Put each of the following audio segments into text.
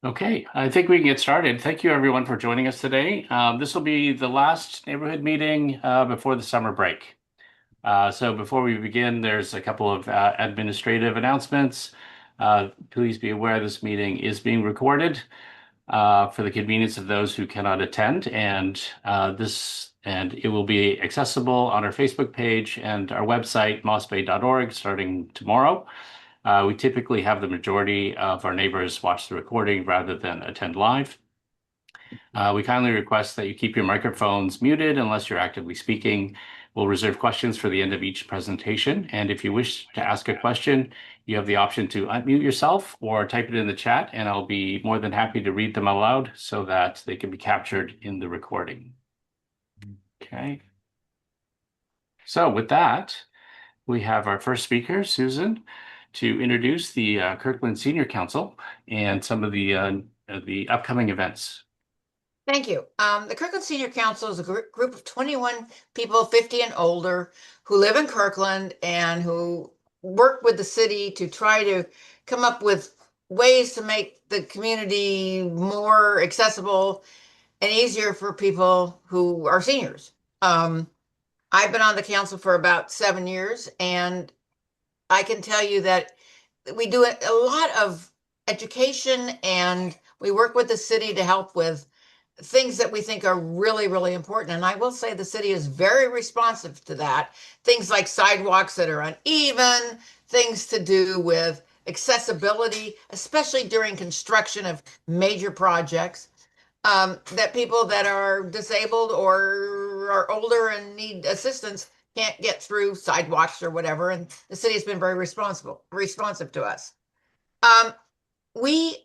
Okay, I think we can get started. Thank you everyone for joining us today. This will be the last neighborhood meeting before the summer break. So before we begin, there's a couple of administrative announcements. Please be aware this meeting is being recorded for the convenience of those who cannot attend, and it will be accessible on our Facebook page and our website, mossbay.org, starting tomorrow. We typically have the majority of our neighbors watch the recording rather than attend live. We kindly request that you keep your microphones muted unless you're actively speaking. We'll reserve questions for the end of each presentation. And if you wish to ask a question, you have the option to unmute yourself or type it in the chat, and I'll be more than happy to read them aloud so that they can be captured in the recording. Okay. So with that, we have our first speaker, Susan, to introduce the Kirkland Senior Council and some of the upcoming events. Thank you. The Kirkland Senior Council is a group of 21 people 50 and older who live in Kirkland and who work with the city to try to come up with ways to make the community more accessible and easier for people who are seniors. I've been on the council for about 7 years, and I can tell you that we do a lot of education, and we work with the city to help with things that we think are really, really important. And I will say the city is very responsive to that. Things like sidewalks that are uneven, things to do with accessibility, especially during construction of major projects, that people that are disabled or are older and need assistance can't get through sidewalks or whatever. And the city has been very responsive to us. We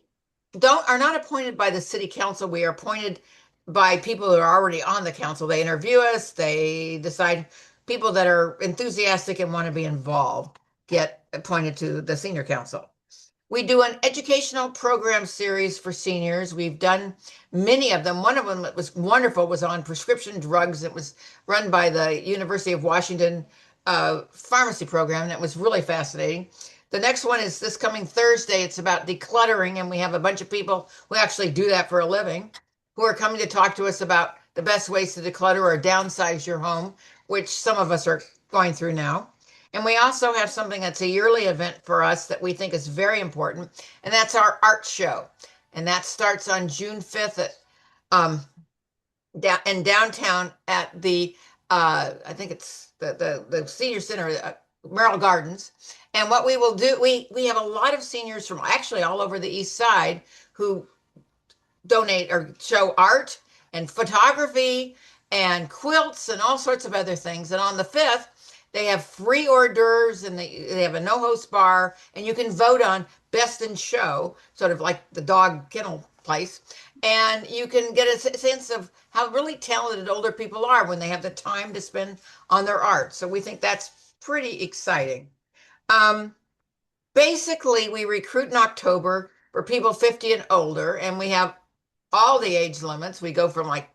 are not appointed by the city council. We are appointed by people who are already on the council. They interview us, they decide. People that are enthusiastic and want to be involved get appointed to the senior council. We do an educational program series for seniors. We've done many of them. One of them that was wonderful was on prescription drugs. It was run by the University of Washington pharmacy program, and it was really fascinating. The next one is this coming Thursday. It's about decluttering, and we have a bunch of people who actually do that for a living who are coming to talk to us about the best ways to declutter or downsize your home, which some of us are going through now. And we also have something that's a yearly event for us that we think is very important, and that's our art show. And that starts on June 5th at in downtown at the I think it's the senior center, Merrill Gardens. And what we will do, we have a lot of seniors from actually all over the east side who donate or show art and photography and quilts and all sorts of other things. And on the 5th, they have free hors d'oeuvres, and they have a no-host bar, and you can vote on best in show, sort of like the dog kennel place. And you can get a sense of how really talented older people are when they have the time to spend on their art. So we think that's pretty exciting. Basically, we recruit in October for people 50 and older, and we have all the age limits. We go from like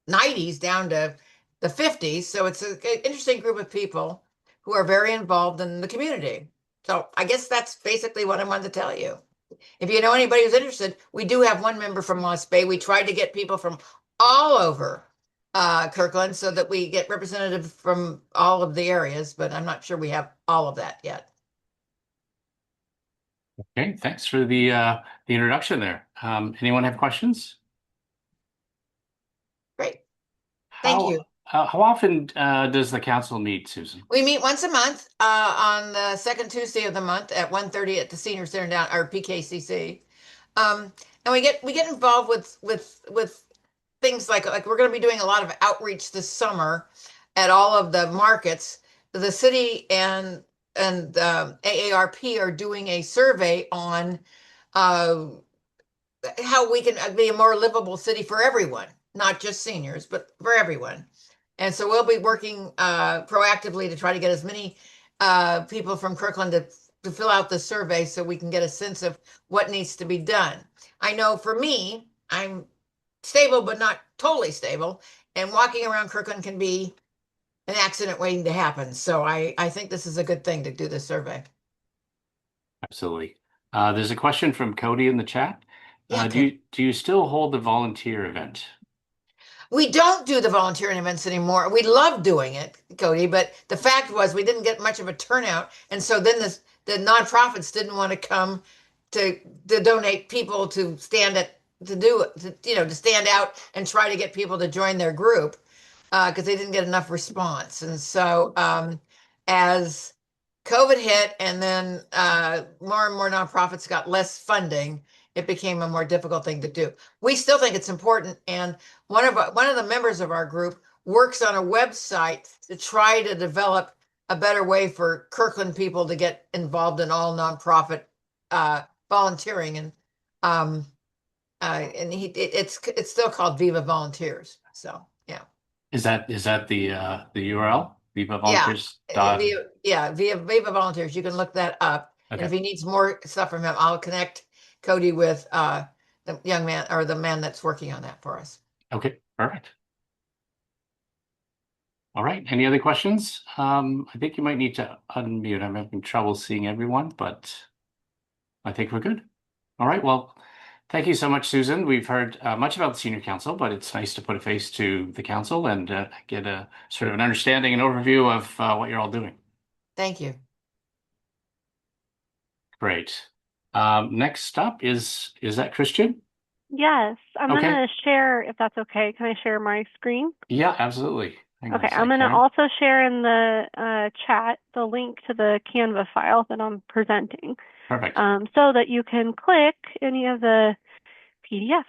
90s down to the 50s. So it's an interesting group of people who are very involved in the community. So I guess that's basically what I wanted to tell you. If you know anybody who's interested, we do have one member from Lost Bay. We tried to get people from all over Kirkland so that we get representatives from all of the areas, but I'm not sure we have all of that yet. Okay, thanks for the introduction there. Anyone have questions? Great. Thank you. How often does the council meet, Susan? We meet once a month on the second Tuesday of the month at 1:30 at the senior center down our PKCC. And we get involved with things like we're going to be doing a lot of outreach this summer at all of the markets. The city and AARP are doing a survey on how we can be a more livable city for everyone, not just seniors, but for everyone. And so we'll be working proactively to try to get as many people from Kirkland to fill out the survey so we can get a sense of what needs to be done. I know for me, I'm stable, but not totally stable. And walking around Kirkland can be an accident waiting to happen. So I think this is a good thing to do this survey. Absolutely. There's a question from Cody in the chat. Yeah, Do you still hold the volunteer event? we don't do the volunteering events anymore. We love doing it, Cody, but the fact was we didn't get much of a turnout, and so then the nonprofits didn't want to come to donate people to stand at to do it, to stand out and try to get people to join their group because they didn't get enough response. And so as COVID hit, and then more and more nonprofits got less funding, it became a more difficult thing to do. We still think it's important, and one of the members of our group works on a website to try to develop a better way for Kirkland people to get involved in all nonprofit volunteering, and it's still called VivaVolunteers. So yeah. Is that the URL? Yeah, VivaVolunteers dot. via VivaVolunteers. You can look that up. And if Okay. he needs more stuff from him, I'll connect Cody with the young man or the man that's working on that for us. Okay. Perfect. All right. Any other questions? I think you might need to unmute. I'm having trouble seeing everyone, but I think we're good. All right. Well, thank you so much, Susan. We've heard much about the Senior Council, but it's nice to put a face to the council and get a sort of an understanding and overview of what you're all doing. Thank you. Great. Next up is that Christian? Yes, I'm Okay. gonna share if that's okay. Can I share my screen? Yeah, absolutely. Hang on a Okay, sec I'm gonna here. also share in the chat the link to the Canva file that I'm presenting, Perfect. so that you can click any of the PDFs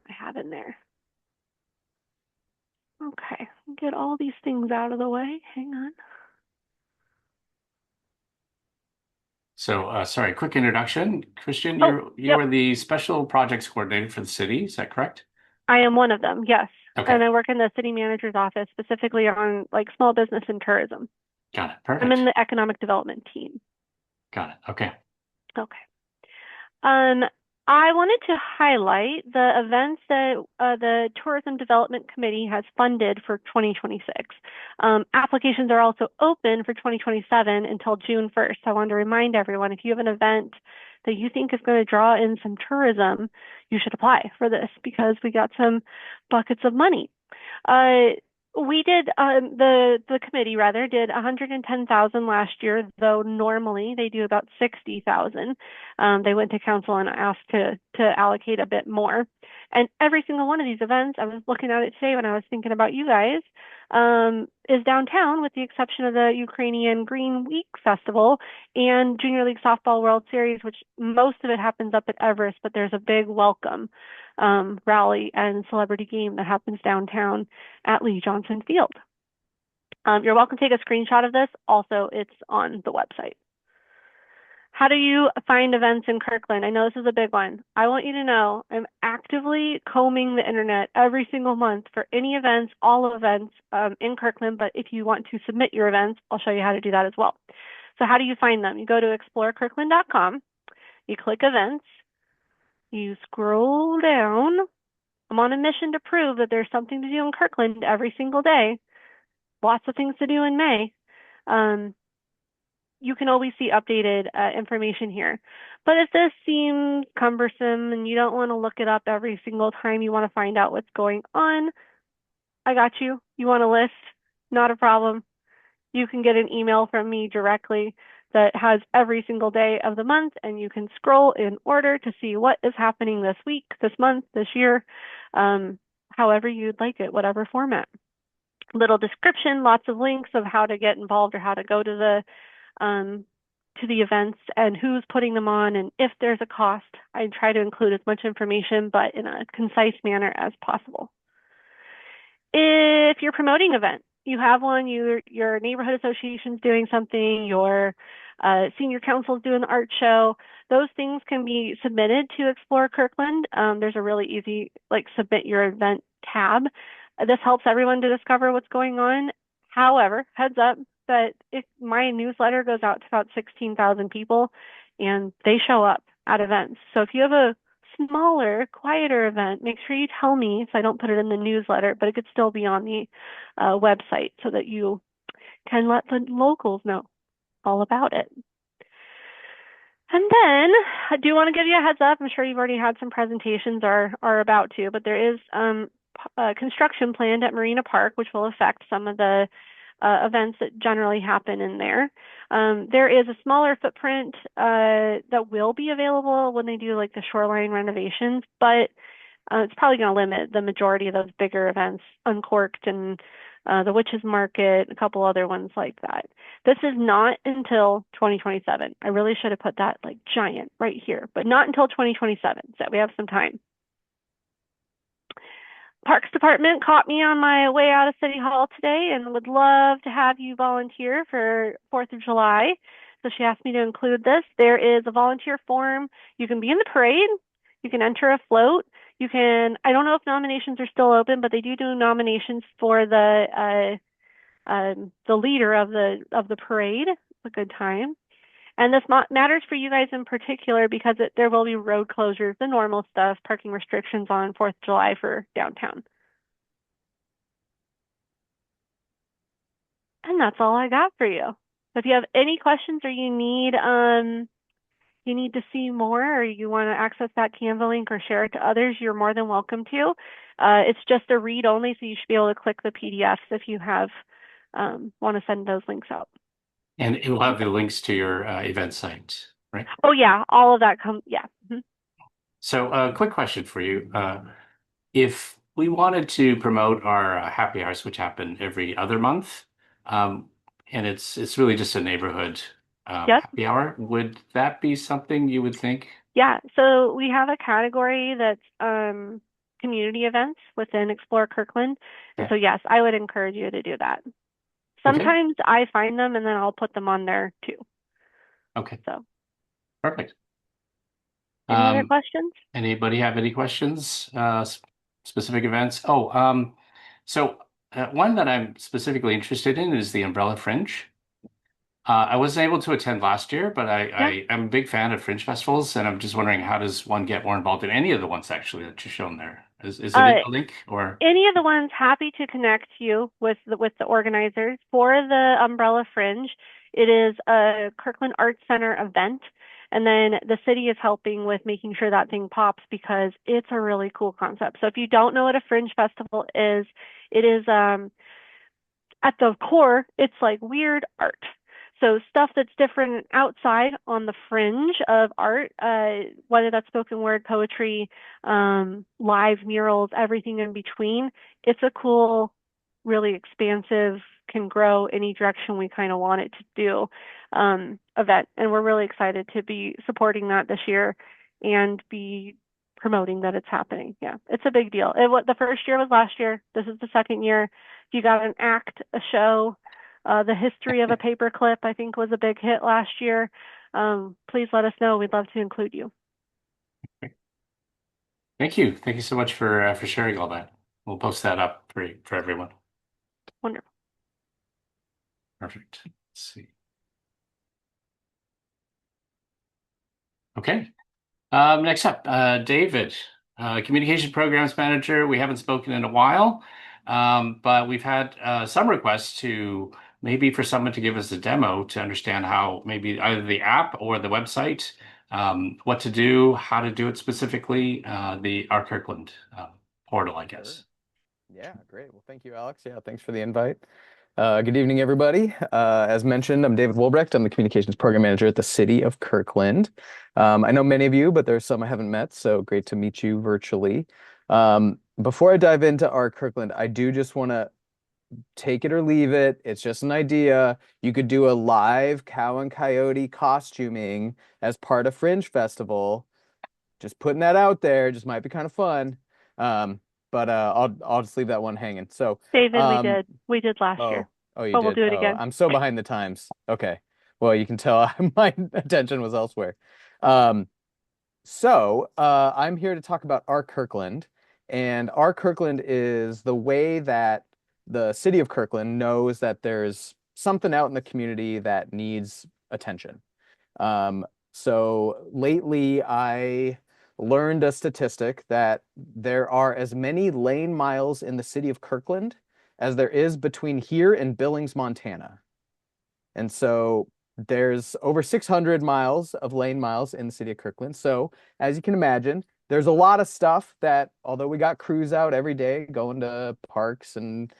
I have in there. Okay, get all these things out of the way. Hang on. So, sorry, quick introduction. Christian, Oh, you yep, are the special projects coordinator for the city. Is that correct? I am one of them. Yes, Okay. and I work in the city manager's office specifically on like small business and tourism. Got it. I'm in Perfect. the economic development team. Got it. Okay. Okay. Um, I wanted to highlight the events that the Tourism Development Committee has funded for 2026. Applications are also open for 2027 until June 1st. I wanted to remind everyone, if you have an event that you think is going to draw in some tourism, you should apply for this because we got some buckets of money. We did the committee rather did 110,000 last year, though normally they do about 60,000. They went to council and asked to allocate a bit more. And every single one of these events, I was looking at it today when I was thinking about you guys, is downtown, with the exception of the Ukrainian Green Week Festival and Junior League Softball World Series, which most of it happens up at Everest, but there's a big welcome rally and celebrity game that happens downtown at Lee Johnson Field. You're welcome to take a screenshot of this. Also, it's on the website. How do you find events in Kirkland? I know this is a big one. I want you to know I'm actively combing the internet every single month for any events, all events in Kirkland, but if you want to submit your events, I'll show you how to do that as well. So how do you find them? You go to explorerkirkland.com, you click events, you scroll down. I'm on a mission to prove that there's something to do in Kirkland every single day. Lots of things to do in May. You can always see updated information here. But if this seems cumbersome and you don't want to look it up every single time you want to find out what's going on, I got you. You want a list? Not a problem. You can get an email from me directly that has every single day of the month, and you can scroll in order to see what is happening this week, this month, this year, however you'd like it, whatever format. Little description, lots of links of how to get involved or how to go to the events and who's putting them on and if there's a cost. I try to include as much information, but in a concise manner as possible. If you're promoting an event, you have one, your neighborhood association's doing something, your senior council's doing the art show, those things can be submitted to Explore Kirkland. There's a really easy submit your event tab. This helps everyone to discover what's going on. However, heads up that if my newsletter goes out to about 16,000 people and they show up at events. So if you have a smaller, quieter event, make sure you tell me so I don't put it in the newsletter, but it could still be on the website so that you can let the locals know all about it. And then I do want to give you a heads up. I'm sure you've already had some presentations or are about to, but there is construction planned at Marina Park, which will affect some of the events that generally happen in there. There is a smaller footprint that will be available when they do like the shoreline renovations, but it's probably going to limit the majority of those bigger events, Uncorked and the Witches Market, a couple other ones like that. This is not until 2027. I really should have put that like giant right here, but not until 2027. So we have some time. Parks Department caught me on my way out of City Hall today and would love to have you volunteer for 4th of July. So she asked me to include this. There is a volunteer form. You can be in the parade. You can enter a float. You can, I don't know if nominations are still open, but they do nominations for the leader of the parade. It's a good time. And this matters for you guys in particular because there will be road closures, the normal stuff, parking restrictions on 4th of July for downtown. And that's all I got for you. So if you have any questions or you need to see more or you want to access that Canva link or share it to others, you're more than welcome to. It's just a read only, so you should be able to click the PDFs if you have want to send those links out. And it will have the links to your event site, right? Oh yeah, all of that yeah. Mm-hmm. So a quick question for you. If we wanted to promote our happy hours, which happen every other month, and it's really just a neighborhood Yep. happy hour, would that be something you would think? Yeah, so we have a category that's community events within Explore Kirkland. And so yes, I would encourage you to do that. Sometimes I find them and then I'll put them on there too. Okay. So perfect. Any other questions? Anybody have any questions? Specific events? So one that I'm specifically interested in is the Umbrella Fringe. I wasn't able to attend last year, but I'm a big fan of Fringe festivals, and I'm just wondering, how does one get more involved in any of the ones actually that you've shown there? Is it in the link or any of the ones? Happy to connect you with the organizers for the Umbrella Fringe. It is a Kirkland Arts Center event, and then the city is helping with making sure that thing pops because it's a really cool concept. So if you don't know what a Fringe festival is, it is at the core, it's like weird art. So stuff that's different outside on the fringe of art, whether that's spoken word, poetry, live murals, everything in between. It's a cool, really expansive, can grow any direction we kind of want it to do event. And we're really excited to be supporting that this year and be promoting that it's happening. Yeah, it's a big deal. The first year was last year. This is the second year. If you got an act, a show, the history of a paperclip, I think, was a big hit last year. Please let us know. We'd love to include you. Thank you. Thank you so much for sharing all that. We'll post that up for everyone. Wonderful. Perfect. Let's see. Okay. Next up, David, Communication Programs Manager. We haven't spoken in a while, but we've had some requests to maybe for someone to give us a demo to understand how maybe either the app or the website, what to do, how to do it specifically, our Kirkland portal, I guess. Yeah, great. Well, thank you, Alex. Yeah, thanks for the invite. Good evening, everybody. As mentioned, I'm David Wolbrecht. I'm the Communications Program Manager at the City of Kirkland. I know many of you, but there's some I haven't met, so great to meet you virtually. Before I dive into our Kirkland, I do just want to take it or leave it. It's just an idea. You could do a live cow and coyote costuming as part of Fringe Festival. Just putting that out there. Just might be kind of fun. But I'll just leave that one hanging. So David, we did last year. Oh, you but did? We'll do it again. I'm so behind the times. Okay. Well, you can tell my attention was elsewhere. So I'm here to talk about our Kirkland. And our Kirkland is the way that the city of Kirkland knows that there's something out in the community that needs attention. So lately I learned a statistic that there are as many lane miles in the city of Kirkland as there is between here and Billings, Montana. And so there's over 600 miles of lane miles in the city of Kirkland. So as you can imagine, there's a lot of stuff that, although we got crews out every day going to parks and,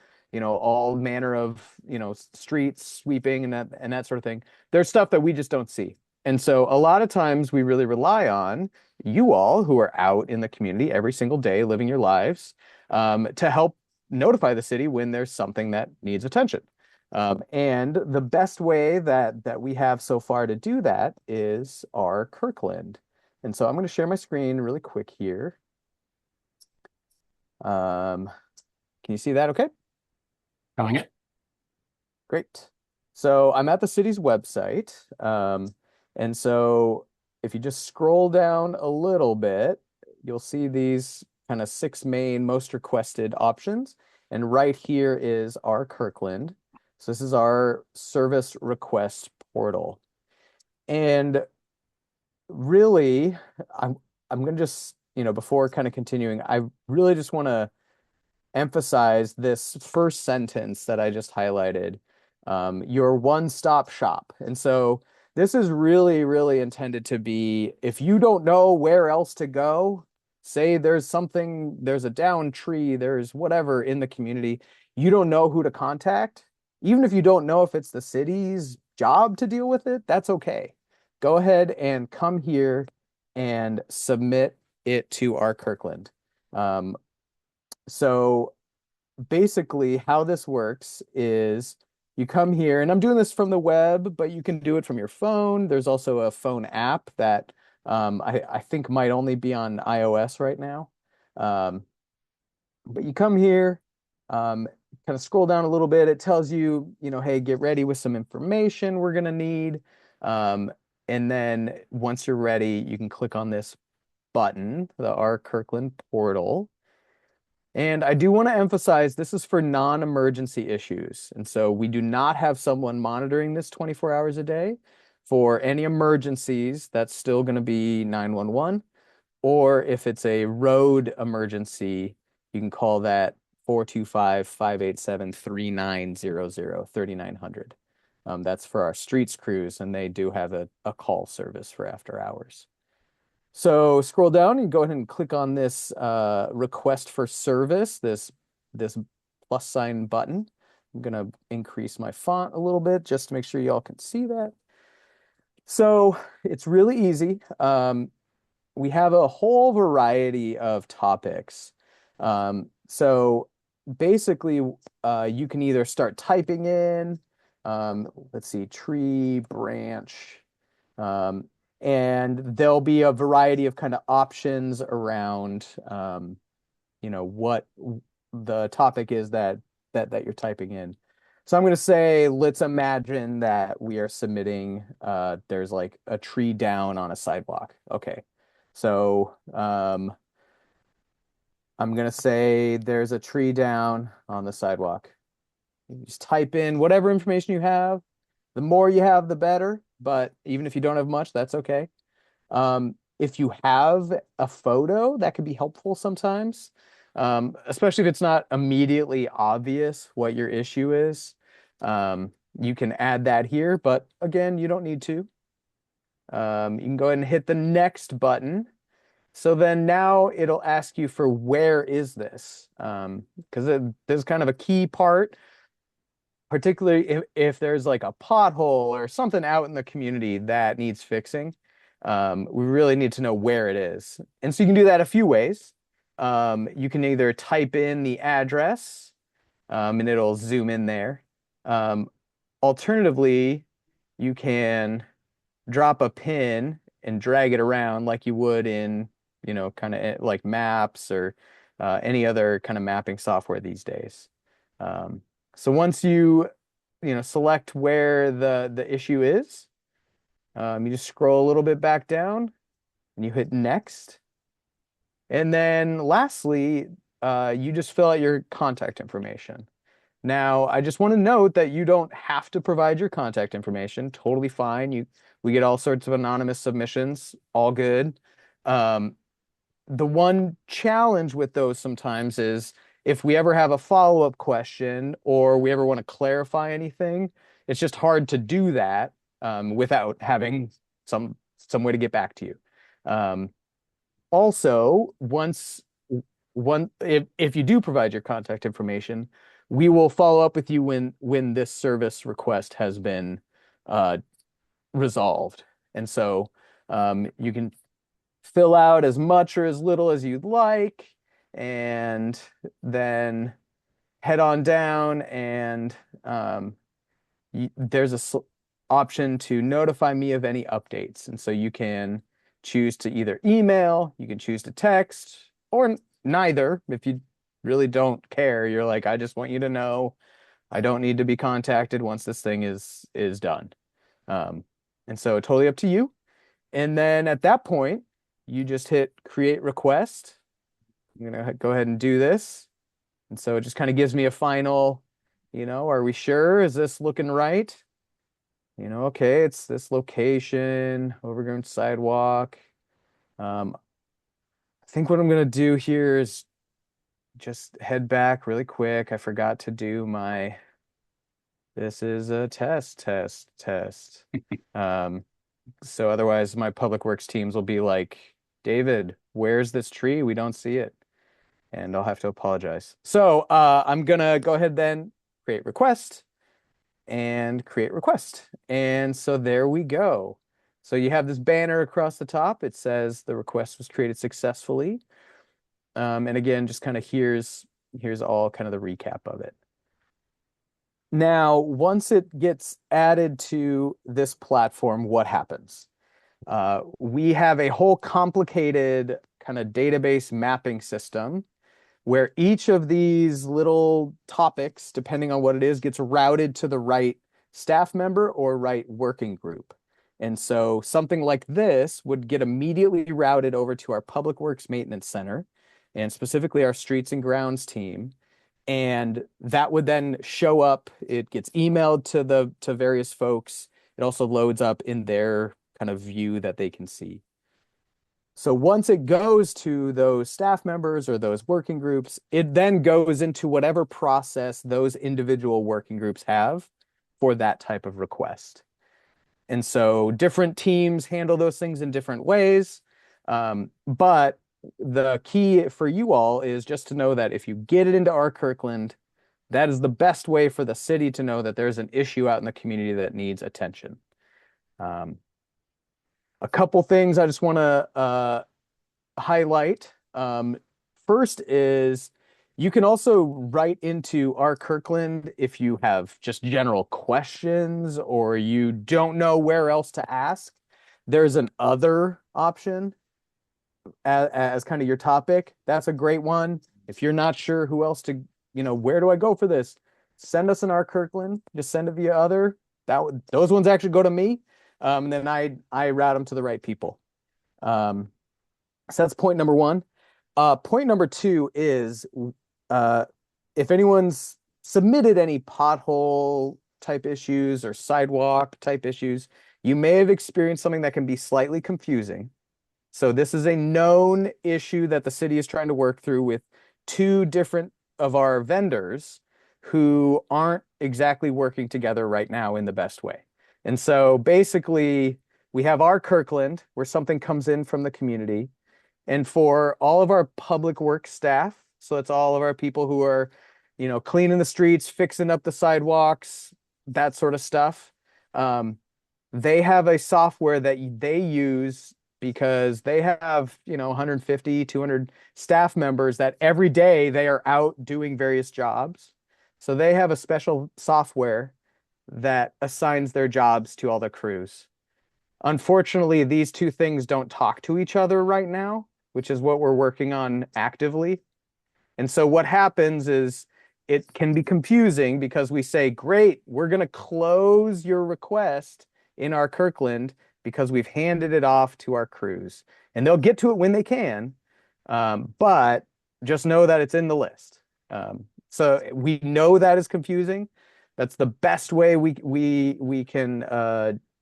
all manner of, streets sweeping and that sort of thing, there's stuff that we just don't see. And so a lot of times we really rely on you all who are out in the community every single day living your lives, to help notify the city when there's something that needs attention. And the best way that we have so far to do that is our Kirkland. And so I'm going to share my screen really quick here. Can you see that okay? Showing it. Great. So I'm at the city's website. And so if you just scroll down a little bit, you'll see these kind of 6 main most requested options. And right here is our Kirkland. So this is our service request portal. And really, I'm going to just, before kind of continuing, I really just want to emphasize this first sentence that I just highlighted, your one-stop shop. And so this is really, really intended to be, if you don't know where else to go, say there's a down tree, there's whatever in the community, you don't know who to contact, even if you don't know if it's the city's job to deal with it, that's okay. Go ahead and come here and submit it to our Kirkland. So basically how this works is you come here, and I'm doing this from the web, but you can do it from your phone. There's also a phone app that I think might only be on iOS right now. But you come here, kind of scroll down a little bit. It tells you, hey, get ready with some information we're going to need. And then once you're ready, you can click on this button, the Our Kirkland portal. And I do want to emphasize this is for non-emergency issues. And so we do not have someone monitoring this 24 hours a day. For any emergencies, that's still going to be 911. Or if it's a road emergency, you can call that 425-587-3900, 3900. That's for our streets crews, and they do have a call service for after hours. So scroll down and go ahead and click on this request for service, this plus sign button. I'm going to increase my font a little bit just to make sure y'all can see that. So it's really easy. We have a whole variety of topics. So basically, you can either start typing in, let's see, tree, branch, and there'll be a variety of kind of options around, what the topic is that you're typing in. So I'm going to say, let's imagine that we are submitting, there's like a tree down on a sidewalk. Okay. So I'm going to say there's a tree down on the sidewalk. You just type in whatever information you have. The more you have, the better. But even if you don't have much, that's okay. If you have a photo, that can be helpful sometimes, especially if it's not immediately obvious what your issue is. You can add that here, but again, you don't need to. You can go ahead and hit the next button. So then now it'll ask you for where is this? Because this is kind of a key part, particularly if there's like a pothole or something out in the community that needs fixing. We really need to know where it is. And so you can do that a few ways. You can either type in the address, and it'll zoom in there. Alternatively, you can drop a pin and drag it around like you would in, kind of like maps or any other kind of mapping software these days. So once you, select where the issue is, you just scroll a little bit back down and you hit next. And then lastly, you just fill out your contact information. Now, I just want to note that you don't have to provide your contact information. Totally fine. We get all sorts of anonymous submissions, all good. The one challenge with those sometimes is if we ever have a follow-up question or we ever want to clarify anything, it's just hard to do that without having some way to get back to you. Also, if you do provide your contact information, we will follow up with you when this service request has been resolved. And so you can fill out as much or as little as you'd like, and then head on down, and there's a option to notify me of any updates. And so you can choose to either email, you can choose to text, or neither. If you really don't care, you're like, I just want you to know I don't need to be contacted once this thing is done. And so totally up to you. And then at that point, you just hit create request. I'm gonna go ahead and do this. And so it just kind of gives me a final, are we sure? Is this looking right? Okay, it's this location, overgrown sidewalk. I think what I'm gonna do here is just head back really quick. I forgot to do this is a test. So otherwise my public works teams will be like, David, where's this tree? We don't see it. And I'll have to apologize. So I'm gonna go ahead then, create request and create request. And so there we go. So you have this banner across the top. It says the request was created successfully. And again, just kind of here's all kind of the recap of it. Now, once it gets added to this platform, what happens? We have a whole complicated kind of database mapping system where each of these little topics, depending on what it is, gets routed to the right staff member or right working group. And so something like this would get immediately routed over to our Public Works Maintenance Center, and specifically our Streets and Grounds team. And that would then show up. It gets emailed to various folks. It also loads up in their kind of view that they can see. So once it goes to those staff members or those working groups, it then goes into whatever process those individual working groups have for that type of request. And so different teams handle those things in different ways. But the key for you all is just to know that if you get it into our Kirkland, that is the best way for the city to know that there's an issue out in the community that needs attention. A couple things I just want to highlight. First is you can also write into our Kirkland if you have just general questions or you don't know where else to ask. There's an other option as kind of your topic. That's a great one. If you're not sure who else to, where do I go for this? Send us an our Kirkland. Just send it via other. Those ones actually go to me. And then I route them to the right people. So that's point number one. Point number two is if anyone's submitted any pothole type issues or sidewalk type issues, you may have experienced something that can be slightly confusing. So this is a known issue that the city is trying to work through with two different of our vendors who aren't exactly working together right now in the best way. And so basically we have our Kirkland where something comes in from the community, and for all of our public works staff, so it's all of our people who are, cleaning the streets, fixing up the sidewalks, that sort of stuff. They have a software that they use because they have, 150, 200 staff members that every day they are out doing various jobs. So they have a special software that assigns their jobs to all the crews. Unfortunately, these two things don't talk to each other right now, which is what we're working on actively. And so what happens is it can be confusing because we say, great, we're going to close your request in our Kirkland because we've handed it off to our crews. And they'll get to it when they can, but just know that it's in the list. So we know that is confusing. That's the best way we can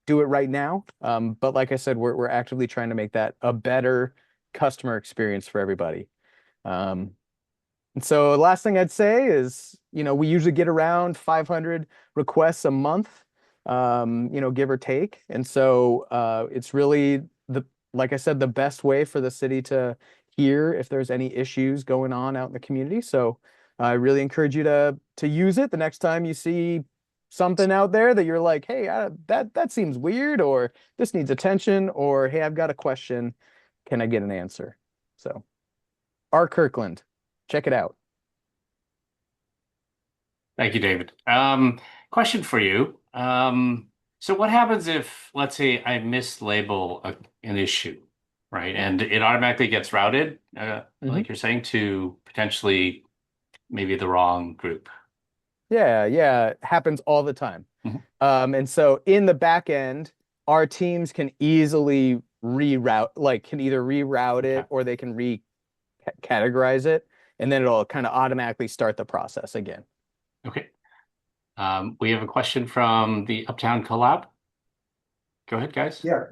do it right now. But like I said, we're actively trying to make that a better customer experience for everybody. And so the last thing I'd say is, we usually get around 500 requests a month. give or take. And so it's really like I said, the best way for the city to hear if there's any issues going on out in the community. So I really encourage you to use it the next time you see something out there that you're like, hey, that seems weird, or this needs attention, or hey, I've got a question. Can I get an answer? So our Kirkland, check it out. Thank you, David. Question for you. So what happens if, let's say, I mislabel an issue, right? And it automatically gets routed, like you're saying, to potentially maybe the wrong group. Yeah, happens all the time. And so in the back end, our teams can easily can either reroute it or they can recategorize it, and then it'll kind of automatically start the process again. Okay. We have a question from the Uptown Collab. Go ahead, guys. Yeah,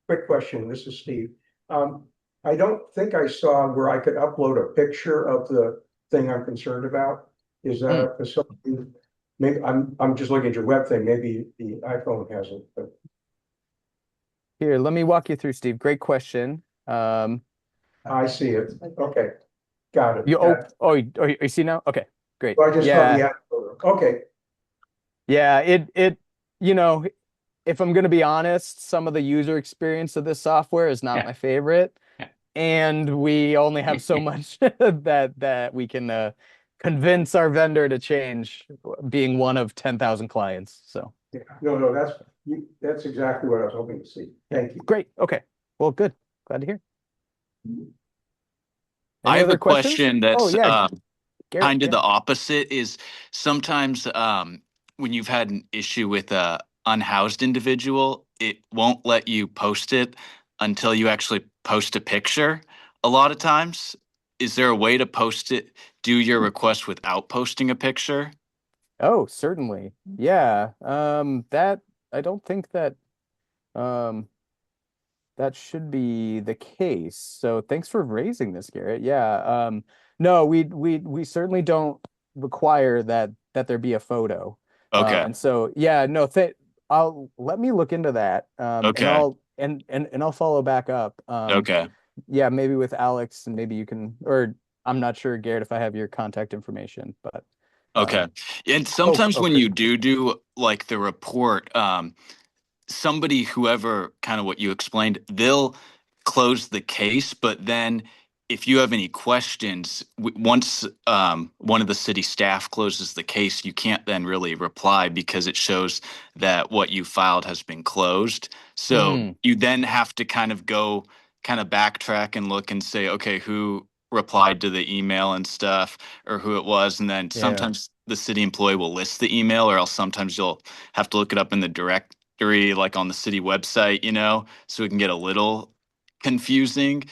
quick question. This is Steve. I don't think I saw where I could upload a picture of the thing I'm concerned about. Is that a facility? Maybe I'm just looking at your web thing. Maybe the iPhone has it. But... Here, let me walk you through, Steve. Great question. I see it. Okay, got it. You see now? Okay, great. Well, I just saw the app photo. Okay. Yeah, if I'm going to be honest, some of the user experience of this software is not my favorite. And we only have so much that we can convince our vendor to change, being one of 10,000 clients. So yeah. No, that's exactly what I was hoping to see. Thank you. Great. Okay. Well, good. Glad to hear. I have a question that's kind of the opposite. Is sometimes when you've had an issue with a unhoused individual, it won't let you post it until you actually post a picture. A lot of times, is there a way to do your request without posting a picture? Oh, certainly. Yeah. I don't think that that should be the case. So thanks for raising this, Garrett. Yeah. No, we certainly don't require that there be a photo. Okay. And so yeah, no, let me look into that. Okay. And I'll follow back up. Okay. Yeah, maybe with Alex, and maybe you can, or I'm not sure, Garrett, if I have your contact information, but okay. And sometimes when you do like the report, somebody, whoever, kind of what you explained, they'll close the case, but then if you have any questions, once one of the city staff closes the case, you can't then really reply because it shows that what you filed has been closed. So you then have to kind of backtrack and look and say, okay, who replied to the email and stuff, or who it was. And then sometimes the city employee will list the email, or else sometimes you'll have to look it up in the directory, like on the city website, so it can get a little confusing.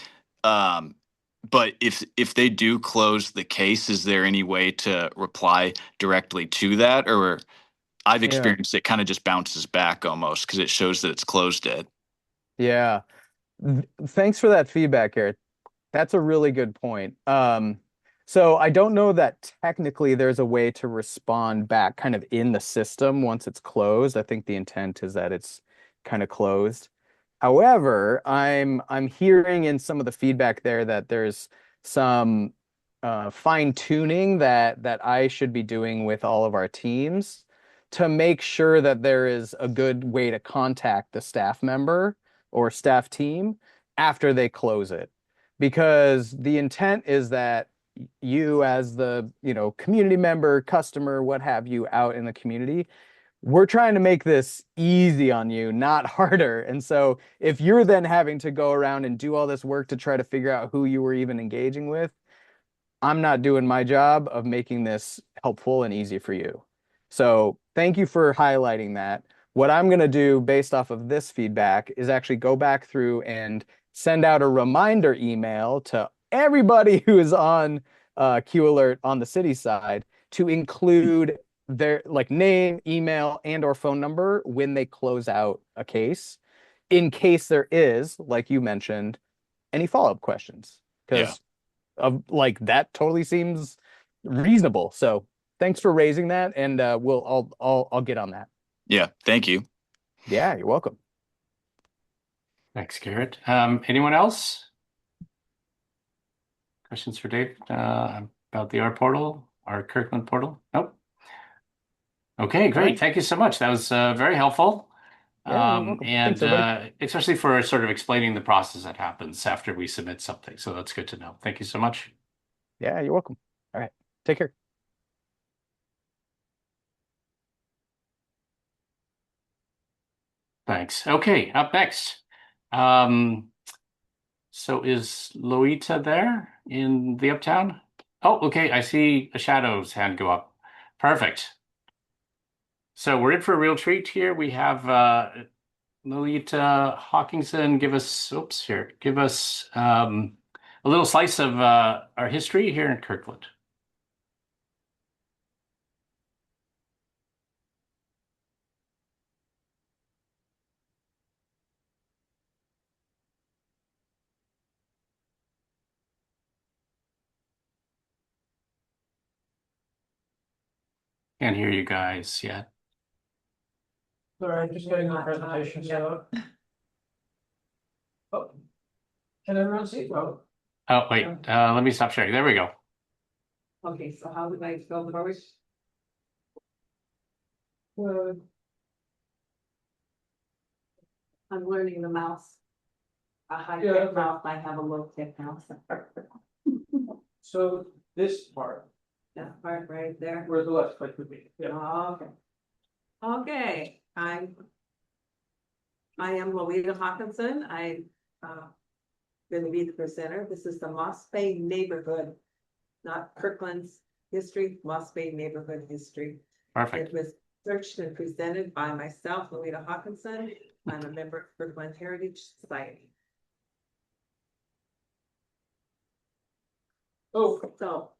But if they do close the case, is there any way to reply directly to that? Or I've experienced it kind of just bounces back almost because it shows that it's closed it. Yeah. Thanks for that feedback, Eric. That's a really good point. So I don't know that technically there's a way to respond back kind of in the system once it's closed. I think the intent is that it's kind of closed. However, I'm hearing in some of the feedback there that there's some fine tuning that I should be doing with all of our teams to make sure that there is a good way to contact the staff member or staff team after they close it. Because the intent is that you, as the community member, customer, what have you, out in the community, we're trying to make this easy on you, not harder. And so if you're then having to go around and do all this work to try to figure out who you were even engaging with, I'm not doing my job of making this helpful and easy for you. So thank you for highlighting that. What I'm going to do based off of this feedback is actually go back through and send out a reminder email to everybody who is on Q Alert on the city side to include their name, email, and or phone number when they close out a case, in case there is, like you mentioned, any follow-up questions. Because that totally seems reasonable. So thanks for raising that, and I'll get on that. Yeah, thank you. Yeah, you're welcome. Thanks, Garrett. Anyone else? Questions for Dave about the art portal, our Kirkland portal? Nope. Okay, great. Right. Thank you so much. That was very helpful. Yeah, you're welcome. And Thanks, everybody. especially for sort of explaining the process that happens after we submit something. So that's good to know. Thank you so much. Yeah, you're welcome. All right. Take care. Thanks. Okay, up next. So is Loita there in the Uptown? Oh, okay. I see a Shadow's hand go up. Perfect. So we're in for a real treat here. We have Lolita Hawkinson give us a little slice of our history here in Kirkland. Can't hear you guys yet. Sorry, just getting the presentation set up. Oh. Can everyone see? Oh, Oh, wait, let me stop sharing. There we go. okay, so how would I spell the voice? Good. I'm learning the mouse. A high Yeah, tech okay. mouse, I have a low tech mouse. So this part, That part right there. where the left click would be. Yeah. Oh, okay. Okay, I am Lolita Hawkinson. I going to be the presenter. This is the Moss Bay neighborhood, not Kirkland's history, Moss Bay neighborhood history. Perfect. It was searched and presented by myself, Lolita Hawkinson. I'm a member of Kirkland Heritage Society. Oh, So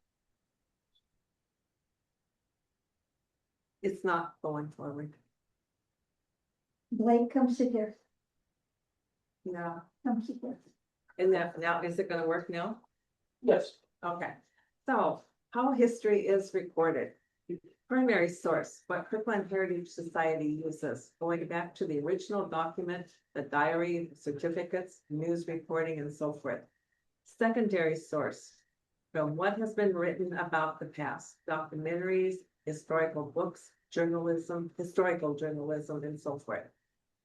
it's not going forward. Blake, come sit here. No. Come sit here. And now, is it gonna work now? yes. Okay. So how history is recorded. Primary source, what Kirkland Heritage Society uses, going back to the original document, the diary, certificates, news reporting, and so forth. Secondary source, from what has been written about the past, documentaries, historical books, journalism, historical journalism, and so forth.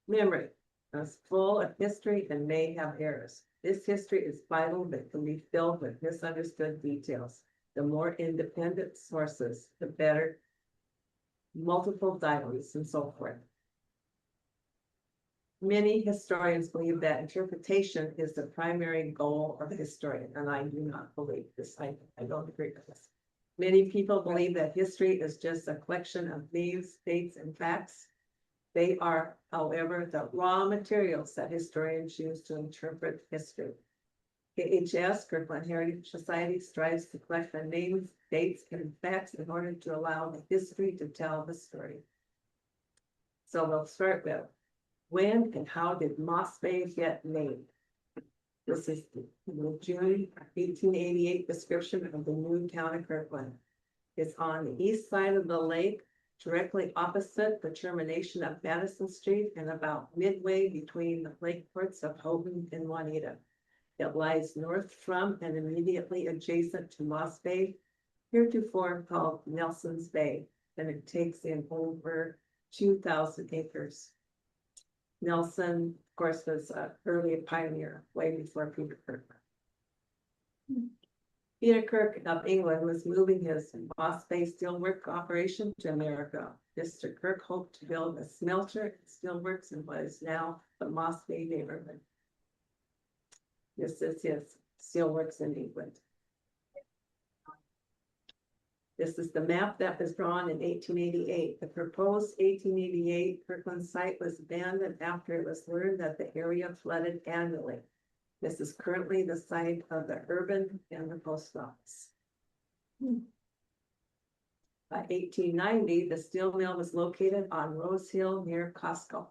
Memory is full of history and may have errors. This history is vital but can be filled with misunderstood details. The more independent sources, the better. Multiple diaries and so forth. Many historians believe that interpretation is the primary goal of a historian, and I do not believe this. I don't agree with this. Many people believe that history is just a collection of names, dates, and facts. They are, however, the raw materials that historians use to interpret history. KHS, Kirkland Heritage Society, strives to collect the names, dates, and facts in order to allow the history to tell the story. So we'll start with, when and how did Moss Bay get named? This is the June 1888 description of the new town of Kirkland. It's on the east side of the lake, directly opposite the termination of Madison Street and about midway between the lake ports of Houghton and Juanita. It lies north from and immediately adjacent to Moss Bay, heretofore called Nelson's Bay, and it takes in over 2,000 acres. Nelson, of course, was an early pioneer, way before Peter Kirk. Peter Kirk of England was moving his Moss Bay steelwork operation to America. Mr. Kirk hoped to build a smelter and steelworks in what is now the Moss Bay neighborhood. This is his steelworks in England. This is the map that was drawn in 1888. The proposed 1888 Kirkland site was abandoned after it was learned that the area flooded annually. This is currently the site of the urban and the post office. By 1890, the steel mill was located on Rose Hill near Costco.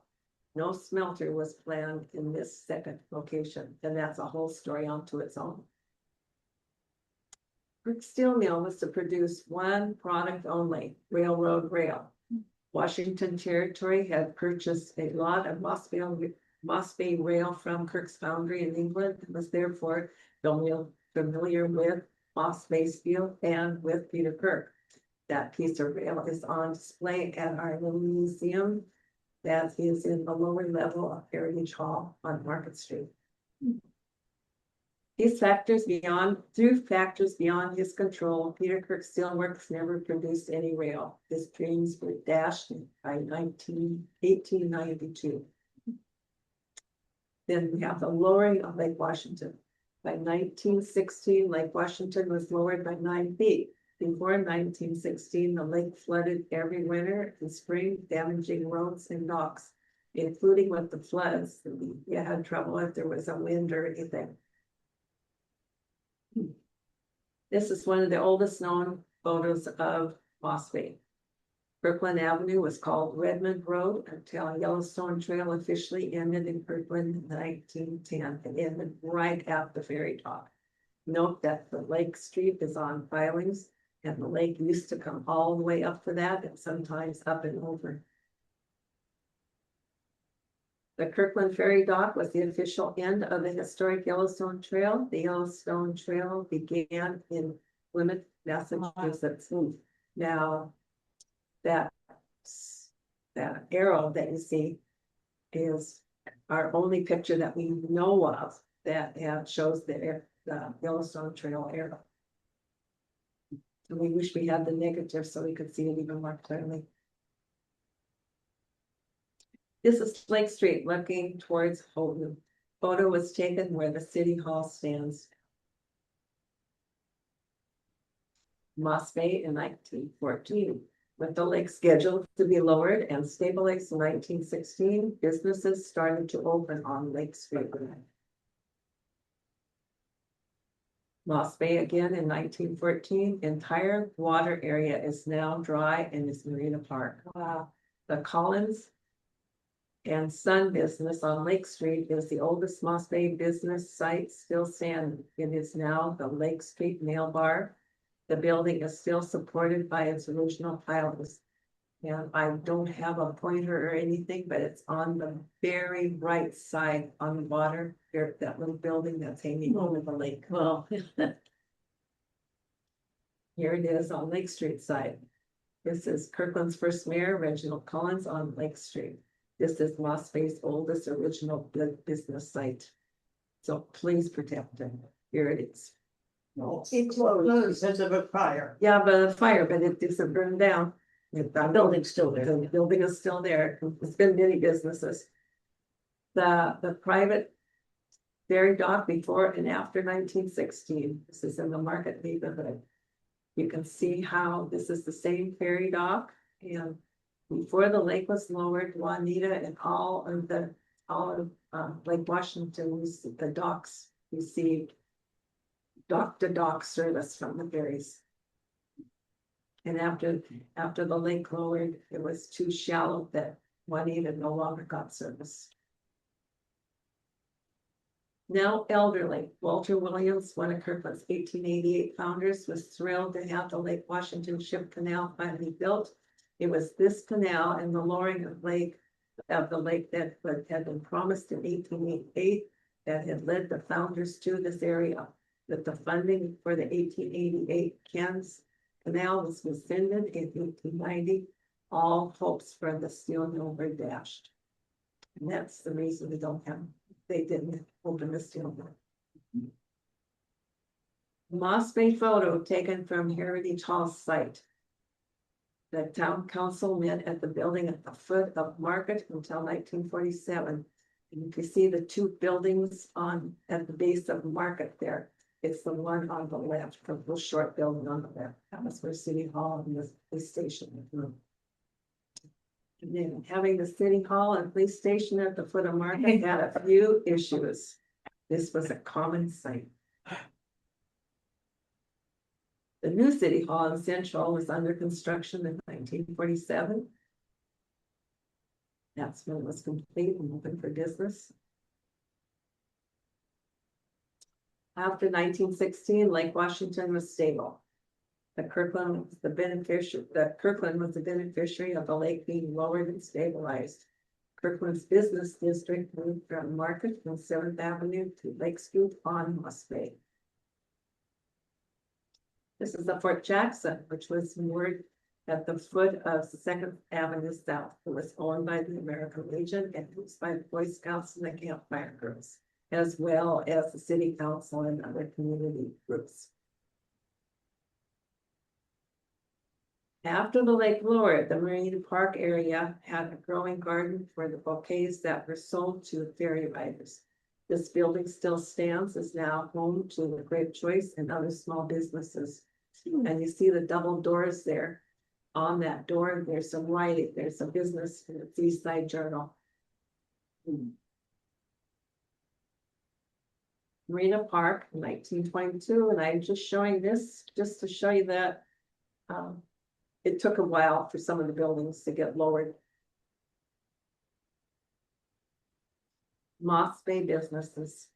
No smelter was planned in this second location, and that's a whole story onto its own. Kirk Steel Mill was to produce one product only, railroad rail. Washington Territory had purchased a lot of Moss Bay rail from Kirk's Foundry in England and was therefore familiar with Moss Bay steel and with Peter Kirk. That piece of rail is on display at our little museum that is in the lower level of Heritage Hall on Market Street. Through factors beyond his control, Peter Kirk Steelworks never produced any rail. His dreams were dashed by 1892. Then we have the lowering of Lake Washington. By 1916, Lake Washington was lowered by 9 feet. Before 1916, the lake flooded every winter and spring, damaging roads and docks, including with the floods. You had trouble if there was a wind or anything. This is one of the oldest known photos of Moss Bay. Kirkland Avenue was called Redmond Road until Yellowstone Trail officially ended in Kirkland in 1910. It ended right at the ferry dock. Note that the Lake Street is on filings, and the lake used to come all the way up to that and sometimes up and over. The Kirkland Ferry Dock was the official end of the historic Yellowstone Trail. The Yellowstone Trail began in Plymouth, Massachusetts. Now, that arrow that you see is our only picture that we know of that shows the Yellowstone Trail arrow. And we wish we had the negative so we could see it even more clearly. This is Lake Street looking towards Houghton. Photo was taken where the city hall stands. Moss Bay in 1914. With the lake scheduled to be lowered and stabilized in 1916, businesses started to open on Lake Street. Moss Bay again in 1914. Entire water area is now dry and is Marina Park. Wow. The Collins and Sun business on Lake Street is the oldest Moss Bay business site still standing. It is now the Lake Street Nail Bar. The building is still supported by its original pilings. And I don't have a pointer or anything, but it's on the very right side on the water. There, that little building that's hanging over the lake. Well, here it is on Lake Street side. This is Kirkland's first mayor, Reginald Collins, on Lake Street. This is Moss Bay's oldest original business site. So please protect it. Here it is. No, it closed because of a fire. Yeah, but a fire, but it doesn't burn down. The building's still there. The building is still there. It's been many businesses. The private ferry dock before and after 1916. This is in the Market neighborhood. You can see how this is the same ferry dock, and before the lake was lowered, Juanita and all of Lake Washington, the docks received dock-to-dock service from the ferries. And after the lake lowered, it was too shallow that Juanita no longer got service. Now elderly, Walter Williams, one of Kirkland's 1888 founders, was thrilled to have the Lake Washington Ship Canal finally built. It was this canal and the lowering of the lake that had been promised in 1888 that had led the founders to this area. That the funding for the 1888 Canal was rescinded in 1890. All hopes for the steel mill were dashed. And that's the reason they didn't open the steel mill. Moss Bay photo taken from Heritage Hall site. The town council met at the building at the foot of Market until 1947. And you can see the two buildings at the base of Market there. It's the one on the left, the little short building on the left. That was where City Hall and the police station. And then having the City Hall and police station at the foot of Market had a few issues. This was a common sight. The new City Hall in Central was under construction in 1947. That's when it was complete and open for business. After 1916, Lake Washington was stable. The Kirkland was the beneficiary of the lake being lowered and stabilized. Kirkland's business district moved from Market and 7th Avenue to Lake Street on Moss Bay. This is the Fort Jackson, which was moored at the foot of 2nd Avenue South. It was owned by the American Legion and used by the Boy Scouts and the Campfire Girls, as well as the City Council and other community groups. After the lake lowered, the Marina Park area had a growing garden for the bouquets that were sold to ferry riders. This building still stands, is now home to the Grape Choice and other small businesses. And you see the double doors there. On that door, there's some writing, there's a business in the Seaside Journal. Marina Park, 1922, and I'm just showing this just to show you that it took a while for some of the buildings to get lowered. Moss Bay businesses.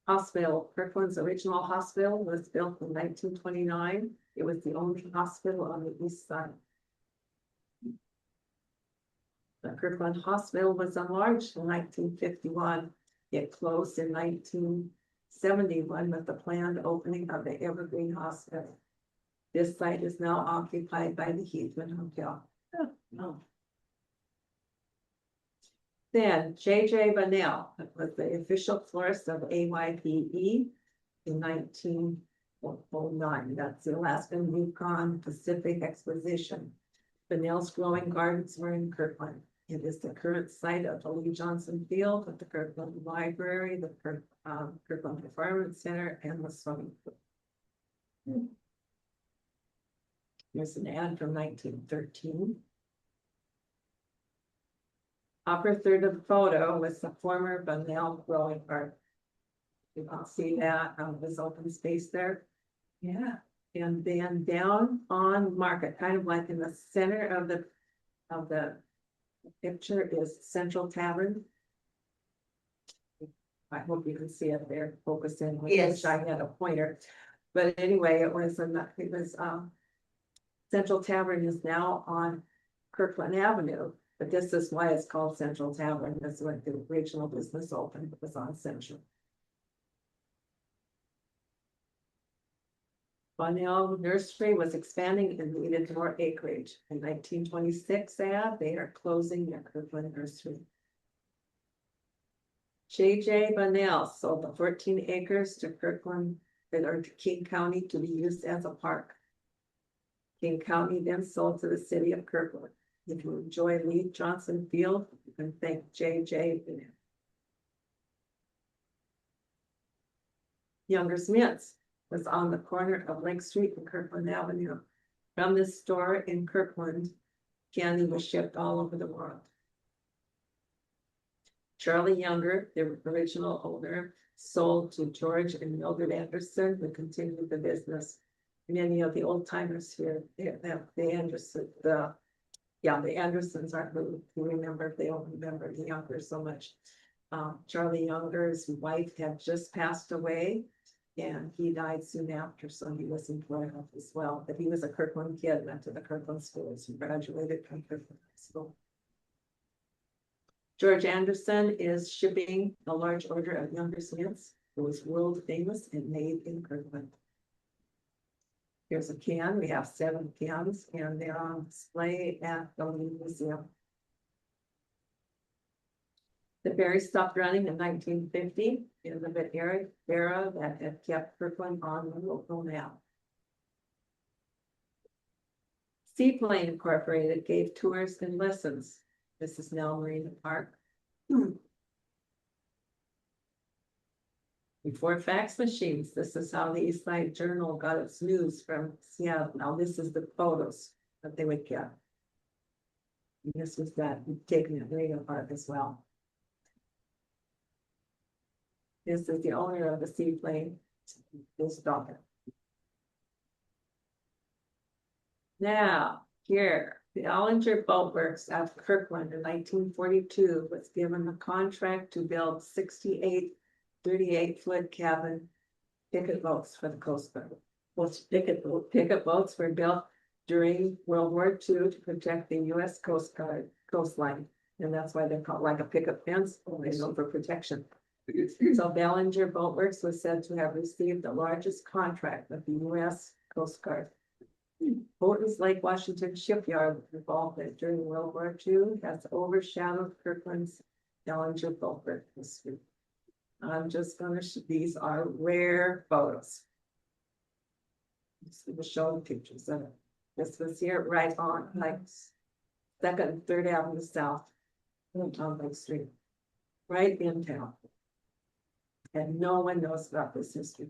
Hospital, Kirkland's original hospital was built in 1929. It was the only hospital on the east side. The Kirkland Hospital was enlarged in 1951. It closed in 1971 with the planned opening of the Evergreen Hospital. This site is now occupied by the Heathman Hotel. Then J.J. Bunnell was the official florist of AYPE in 1909. That's the Alaskan Yukon Pacific Exposition. Bunnell's growing gardens were in Kirkland. It is the current site of the Lee Johnson Field, with the Kirkland Library, the Kirkland Performance Center, and the swimming pool. Here's an ad from 1913. Upper third of the photo was the former Bunnell growing garden. You can see that this open space there. Yeah. And then down on Market, kind of like in the center of the picture, is Central Tavern. I hope you can see it there, focus in. Yes. I had a pointer, but anyway, it was Central Tavern is now on Kirkland Avenue, but this is why it's called Central Tavern. That's what the original business opened, was on Central. Bunnell Nursery was expanding and needed more acreage. In 1926 ad, they are closing their Kirkland Nursery. J.J. Bunnell sold the 14 acres to Kirkland, or to King County, to be used as a park. King County then sold to the city of Kirkland. If you enjoy Lee Johnson Field, you can thank J.J. Bunnell. Younger's Mints was on the corner of Lake Street and Kirkland Avenue. From this store in Kirkland, candy was shipped all over the world. Charlie Younger, the original owner, sold to George and Mildred Anderson, who continued the business. Many of the old timers here, the Andersons aren't who remember, they don't remember the Younger so much. Charlie Younger's wife had just passed away, and he died soon after, so he was employed as well. But he was a Kirkland kid, went to the Kirkland schools, and graduated from Kirkland High School. George Anderson is shipping a large order of Younger's Mints. It was world famous and made in Kirkland. Here's a can. We have 7 cans, and they're on display at the museum. The ferry stopped running in 1950 in the mid-era that had kept Kirkland on the local map. Seaplane Incorporated gave tours and lessons. This is now Marina Park. Before fax machines, this is how the East Side Journal got its news from Seattle. Now this is the photos that they would get. And this was that taken at Marina Park as well. This is the owner of the seaplane, this daughter. Now, here, the Ollinger Boat Works at Kirkland in 1942 was given the contract to build 68 38-foot cabin picket boats for the Coast Guard. Most picket boats were built during World War II to protect the US coastline. And that's why they're called like a picket fence, only known for protection. So Ballinger Boat Works was said to have received the largest contract of the US Coast Guard. Houghton's Lake Washington shipyard involvement during World War II has overshadowed Kirkland's Ballinger Boat Works history. I'm just gonna, these are rare photos. We'll show the pictures of it. This was here right on like 2nd and 3rd Avenue South on Lake Street, right in town. And no one knows about this history.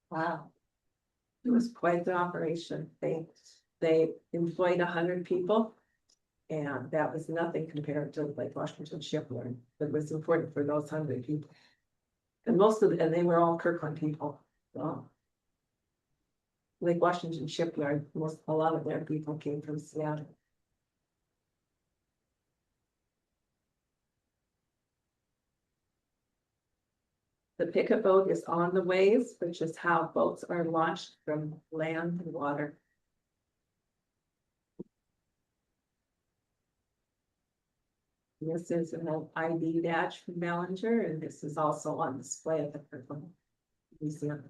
Wow. It was quite the operation. They employed 100 people, and that was nothing compared to Lake Washington shipyard. It was important for those 100 people. And most of them, and they were all Kirkland people. So Lake Washington shipyard, a lot of their people came from Seattle. The picket boat is on the waves, which is how boats are launched from land and water. This is an ID badge from Ballinger, and this is also on display at the Kirkland Museum.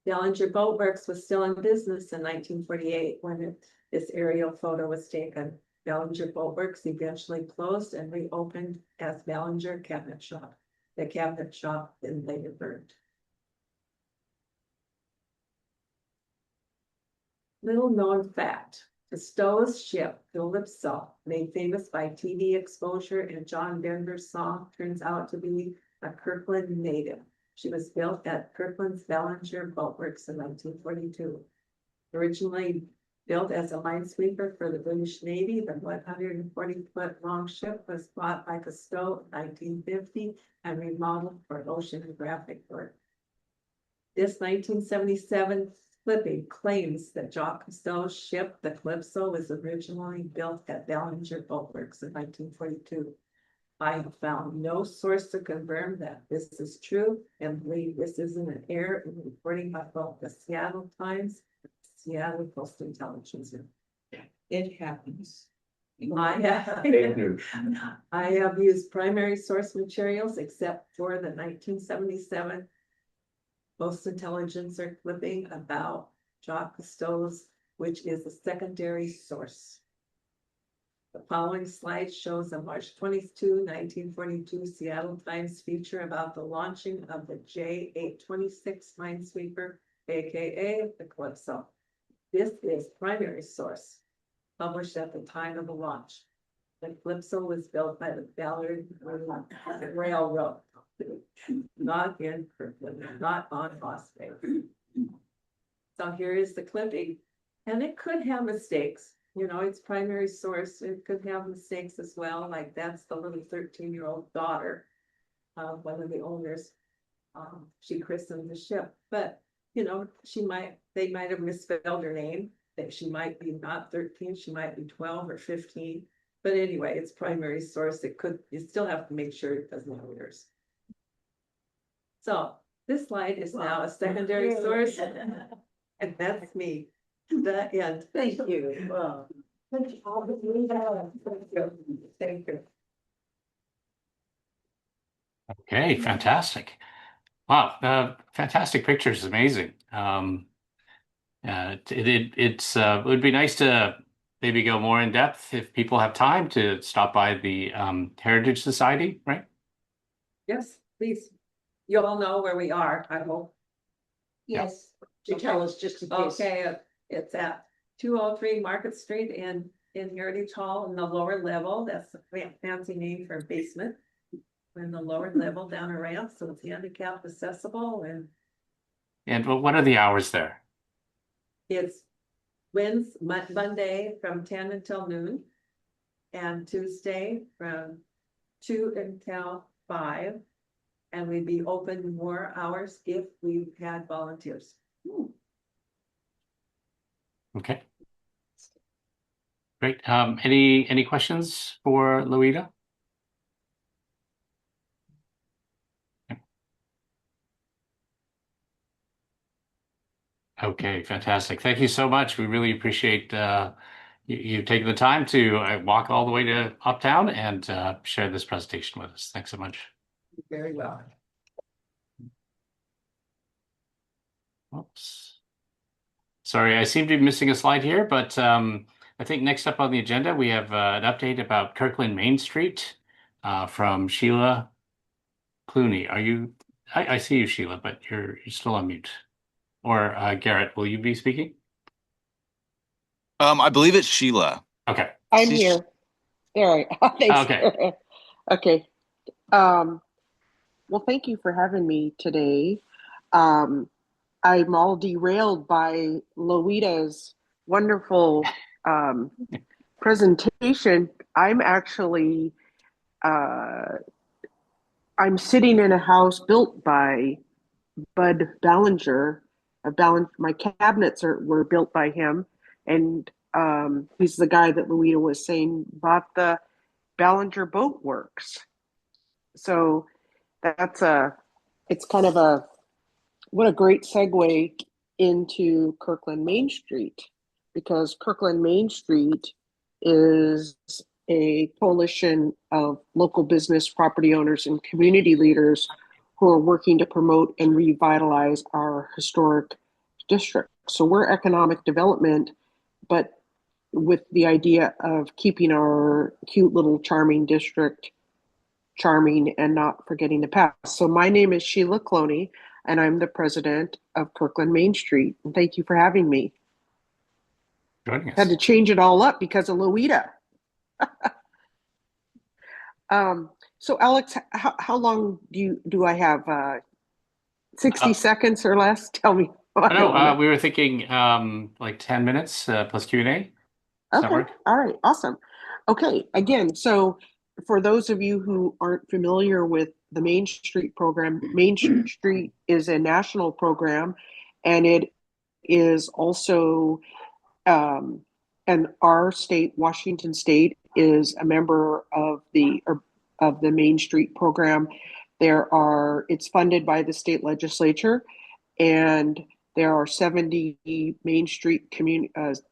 Ballinger Boat Works was still in business in 1948 when this aerial photo was taken. Ballinger Boat Works eventually closed and reopened as Ballinger Cabinet Shop. The cabinet shop then later burned. Little known fact, Cousteau's ship, Calypso, made famous by TV exposure and John Denver's song, turns out to be a Kirkland native. She was built at Kirkland's Ballinger Boat Works in 1942. Originally built as a minesweeper for the British Navy, the 140-foot long ship was bought by Cousteau in 1950 and remodeled for oceanographic work. This 1977 clipping claims that Jacques Cousteau's ship, the Calypso, was originally built at Ballinger Boat Works in 1942. I have found no source to confirm that this is true and believe this isn't an error in reporting by both the Seattle Times and Seattle Post Intelligence. It happens. I have used primary source materials except for the 1977 Post Intelligencer clipping about Jacques Cousteau's, which is a secondary source. The following slide shows a March 22, 1942 Seattle Times feature about the launching of the J826 minesweeper, aka the Calypso. This is primary source, published at the time of the launch. The Calypso was built by the Ballard Railroad, not in Kirkland, not on Phosphate. So here is the clipping, and it could have mistakes. You know, it's primary source. It could have mistakes as well. Like that's the little 13-year-old daughter of one of the owners. She christened the ship, but you know, they might have misspelled her name. That she might be not 13, she might be 12 or 15. But anyway, it's primary source. You still have to make sure it doesn't have errors. So this slide is now a secondary source, and that's me. The end. Thank you. Wow. Thank you. Thank you. Okay, fantastic. Wow, fantastic pictures, amazing. It would be nice to maybe go more in depth if people have time to stop by the Heritage Society, right? Yes, please. You all know where we are, I hope. Yes, to tell us just in case. Okay, it's at 203 Market Street in Heritage Hall in the lower level. That's a fancy name for a basement. In the lower level down a ramp, so it's handicap accessible, And what are the hours there? it's Monday from 10 until noon, and Tuesday from 2 until 5, and we'd be open more hours if we had volunteers. Okay. Great. Any questions for Louita? Okay, fantastic. Thank you so much. We really appreciate you taking the time to walk all the way to Uptown and share this presentation with us. Thanks so much. Very well. Oops. Sorry, I seem to be missing a slide here, but I think next up on the agenda, we have an update about Kirkland Main Street from Sheila Clooney. I see you, Sheila, but you're still on mute. Or Garrett, will you be speaking? I believe it's Sheila. Okay. I'm here. All right. Thanks. Okay. Okay. Well, thank you for having me today. I'm all derailed by Loita's wonderful presentation. I'm actually I'm sitting in a house built by Bud Ballinger. My cabinets were built by him, and he's the guy that Loita was saying bought the Ballinger Boat Works. So it's kind of what a great segue into Kirkland Main Street, because Kirkland Main Street is a coalition of local business, property owners, and community leaders who are working to promote and revitalize our historic district. So we're economic development, but with the idea of keeping our cute little charming district charming and not forgetting the past. So my name is Sheila Clooney, and I'm the president of Kirkland Main Street. And thank you for having me. Joining us. Had to change it all up because of Loita. So Alex, how long do I have? 60 seconds or less? Tell me. No, we were thinking like 10 minutes plus Q&A. Does that Okay. work? All right. Awesome. Okay. Again, so for those of you who aren't familiar with the Main Street program, Main Street is a national program, and it is also, and our state, Washington State, is a member of the Main Street program. It's funded by the state legislature, and there are 70 Main Street communities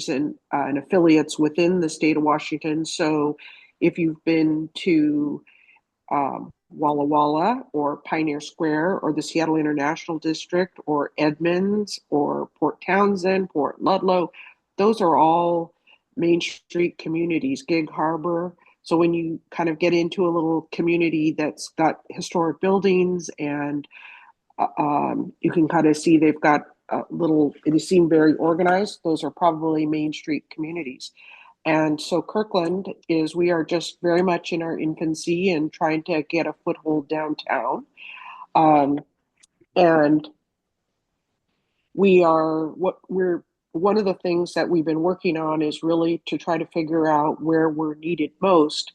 and affiliates within the state of Washington. So if you've been to Walla Walla or Pioneer Square or the Seattle International District or Edmonds or Port Townsend, Port Ludlow, those are all Main Street communities, Gig Harbor. So when you kind of get into a little community that's got historic buildings, and you can kind of see they've got they seem very organized. Those are probably Main Street communities. And so Kirkland we are just very much in our infancy and trying to get a foothold downtown. And one of the things that we've been working on is really to try to figure out where we're needed most.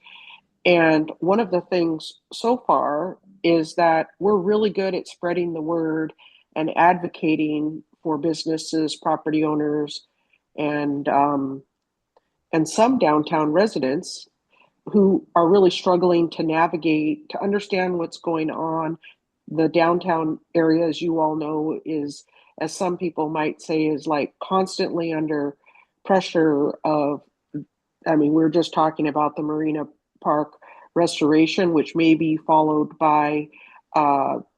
And one of the things so far is that we're really good at spreading the word and advocating for businesses, property owners, and some downtown residents who are really struggling to navigate, to understand what's going on. The downtown area, as you all know, is, as some people might say, is like constantly under pressure of, we're just talking about the Marina Park restoration, which may be followed by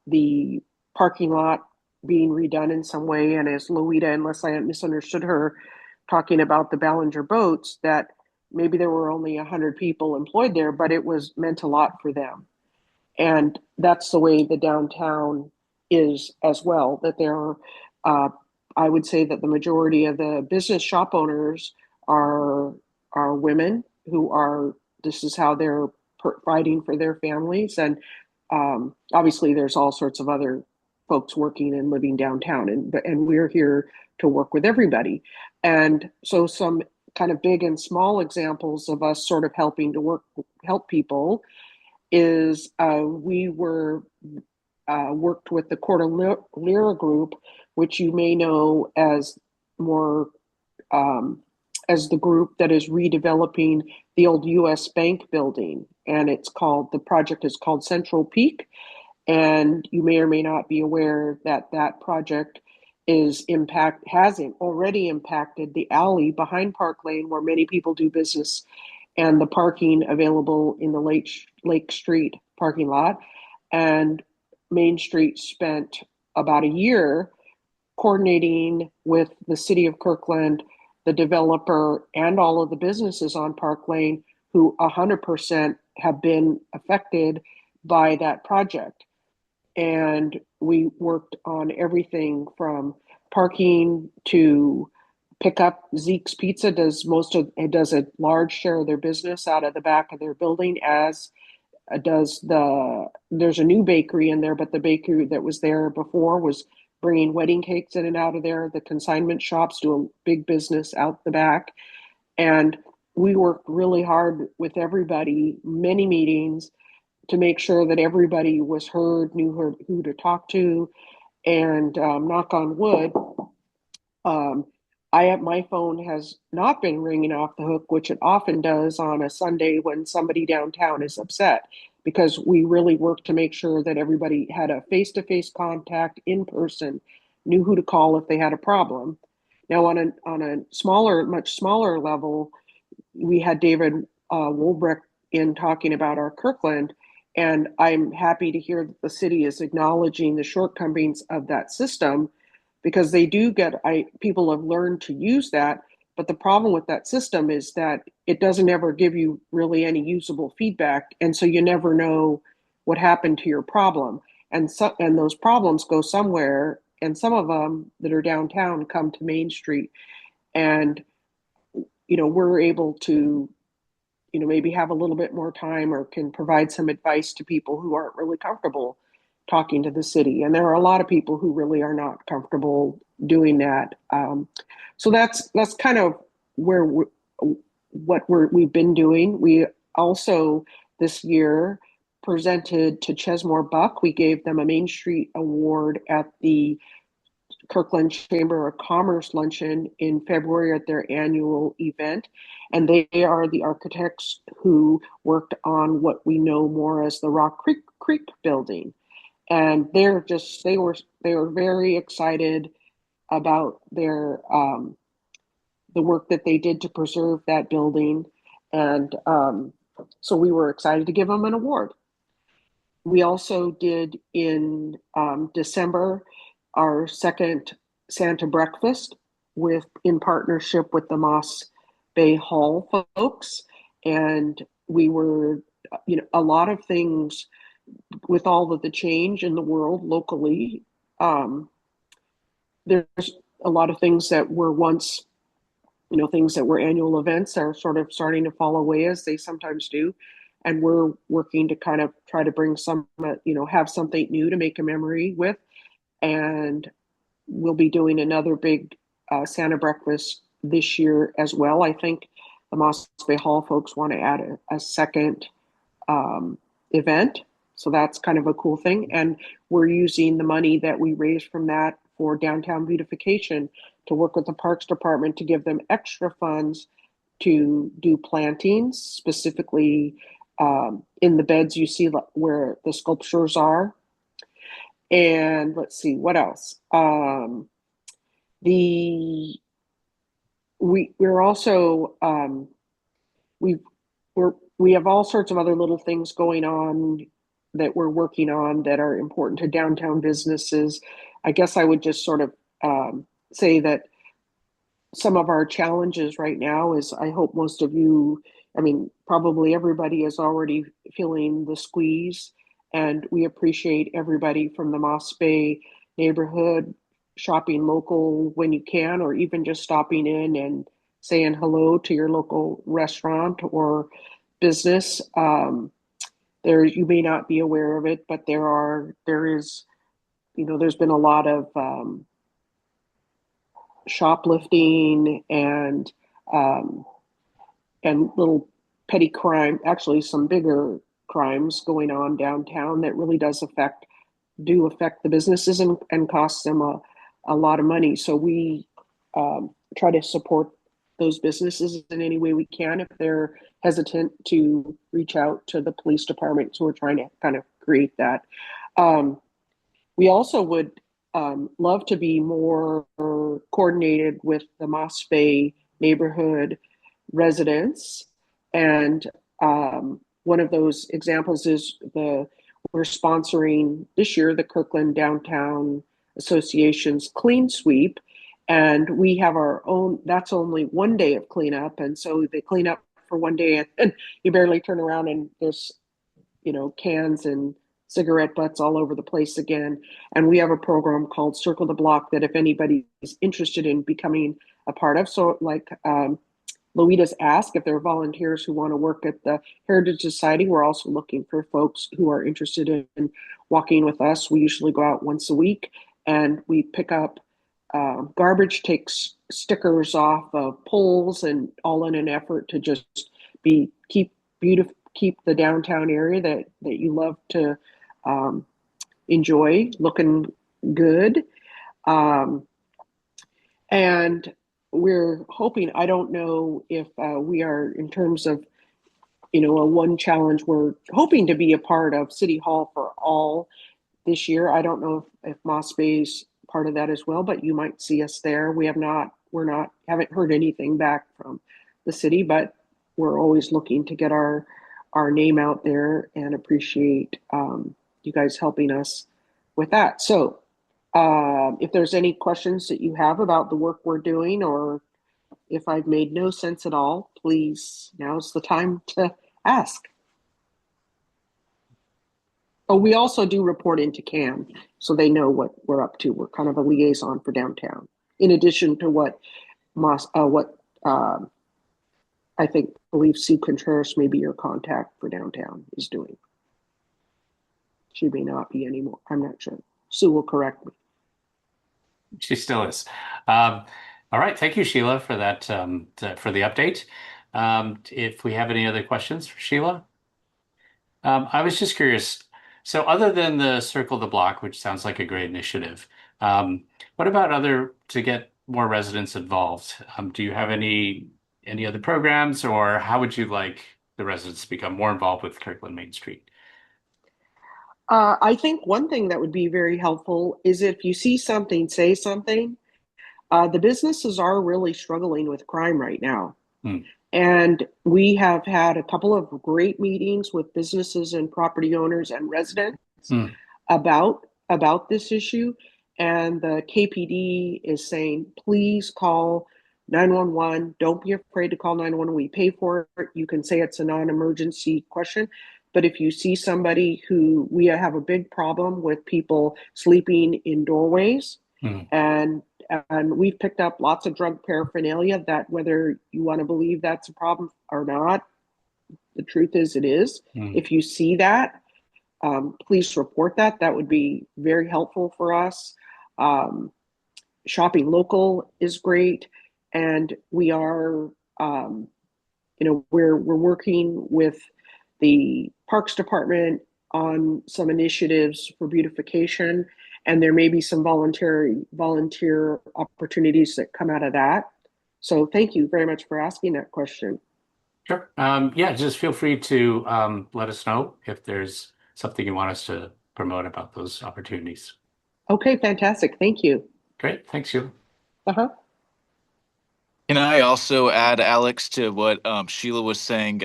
the parking lot being redone in some way. And as Loita, unless I misunderstood her, talking about the Ballinger boats, that maybe there were only 100 people employed there, but it was meant a lot for them. And that's the way the downtown is as well, that there are, I would say that the majority of the business shop owners are women this is how they're providing for their families. And obviously there's all sorts of other folks working and living downtown, and we're here to work with everybody. And so some kind of big and small examples of us sort of helping to help people is we worked with the Cordillera Group, which you may know as as the group that is redeveloping the old US Bank building. And the project is called Central Peak. And you may or may not be aware that that project already impacted the alley behind Park Lane where many people do business, and the parking available in the Lake Street parking lot. And Main Street spent about a year coordinating with the city of Kirkland, the developer, and all of the businesses on Park Lane who 100% have been affected by that project. And we worked on everything from parking to pick up. Zeke's Pizza does a large share of their business out of the back of their building, as does there's a new bakery in there, but the bakery that was there before was bringing wedding cakes in and out of there. The consignment shops do a big business out the back. And we worked really hard with everybody, many meetings, to make sure that everybody was heard, knew who to talk to. And knock on wood, my phone has not been ringing off the hook, which it often does on a Sunday when somebody downtown is upset, because we really worked to make sure that everybody had a face-to-face contact in person, knew who to call if they had a problem. Now, on a much smaller level, we had David Wolbrecht in talking about our Kirkland, and I'm happy to hear that the city is acknowledging the shortcomings of that system, because they do people have learned to use that. But the problem with that system is that it doesn't ever give you really any usable feedback. And so you never know what happened to your problem. And those problems go somewhere, and some of them that are downtown come to Main Street. And, we're able to, maybe have a little bit more time or can provide some advice to people who aren't really comfortable talking to the city. And there are a lot of people who really are not comfortable doing that. So that's kind of what we've been doing. We also this year presented to Chesmore Buck. We gave them a Main Street Award at the Kirkland Chamber of Commerce luncheon in February at their annual event. And they are the architects who worked on what we know more as the Rock Creek building. And they were very excited about the work that they did to preserve that building. And so we were excited to give them an award. We also did in December our second Santa breakfast in partnership with the Moss Bay Hall folks. And we were, a lot of things with all of the change in the world locally. There's a lot of things that were once, things that were annual events are sort of starting to fall away, as they sometimes do. And we're working to kind of try to bring have something new to make a memory with. And we'll be doing another big Santa breakfast this year as well. I think the Moss Bay Hall folks want to add a second event. So that's kind of a cool thing. And we're using the money that we raised from that for downtown beautification to work with the Parks Department to give them extra funds to do plantings, specifically in the beds you see where the sculptures are. And let's see, what else? We're also we have all sorts of other little things going on that we're working on that are important to downtown businesses. I guess I would just sort of say that some of our challenges right now is, I hope most of you, probably everybody is already feeling the squeeze, and we appreciate everybody from the Moss Bay neighborhood shopping local when you can, or even just stopping in and saying hello to your local restaurant or business. You may not be aware of it, but there's been a lot of shoplifting and little petty crime, actually some bigger crimes going on downtown that really affect the businesses and cost them a lot of money. So we try to support those businesses in any way we can if they're hesitant to reach out to the police department. So we're trying to kind of create that. We also would love to be more coordinated with the Moss Bay neighborhood residents. And one of those examples is we're sponsoring this year the Kirkland Downtown Association's Clean Sweep. And we have our own, that's only one day of cleanup. And so they clean up for one day and you barely turn around and there's, cans and cigarette butts all over the place again. And we have a program called Circle the Block that if anybody is interested in becoming a part of, so like Louita's asked if there are volunteers who want to work at the Heritage Society. We're also looking for folks who are interested in walking with us. We usually go out once a week and we pick up garbage, takes stickers off of poles, and all in an effort to just keep the downtown area that you love to enjoy looking good. And we're hoping, I don't know if we are in terms of, a one challenge, we're hoping to be a part of City Hall for All this year. I don't know if Moss Bay's part of that as well, but you might see us there. Haven't heard anything back from the city, but we're always looking to get our name out there and appreciate you guys helping us with that. So if there's any questions that you have about the work we're doing, or if I've made no sense at all, please, now's the time to ask. Oh, we also do report into CAM, so they know what we're up to. We're kind of a liaison for downtown, in addition to what I believe Sue Contreras, maybe your contact for downtown, is doing. She may not be anymore. I'm not sure. Sue will correct me. She still is. All right. Thank you, Sheila, for that, for the update. If we have any other questions for Sheila. I was just curious. So other than the Circle the Block, which sounds like a great initiative, what about to get more residents involved? Do you have any other programs, or how would you like the residents to become more involved with Kirkland Main Street? I think one thing that would be very helpful is if you see something, say something. The businesses are really struggling with crime right now. And we have had a couple of great meetings with businesses and property owners and residents about this issue. And the KPD is saying, please call 911. Don't be afraid to call 911. We pay for it. You can say it's a non-emergency question. But if you see somebody we have a big problem with people sleeping in doorways, and we've picked up lots of drug paraphernalia that, whether you want to believe that's a problem or not, the truth is it is. If you see that, please report that. That would be very helpful for us. Shopping local is great. And we are, we're working with the Parks Department on some initiatives for beautification, and there may be some volunteer opportunities that come out of that. So thank you very much for asking that question. Sure. Yeah, just feel free to let us know if there's something you want us to promote about those opportunities. Okay, fantastic. Thank you. Great. Thanks, Sheila. Can I also add, Alex, to what Sheila was saying?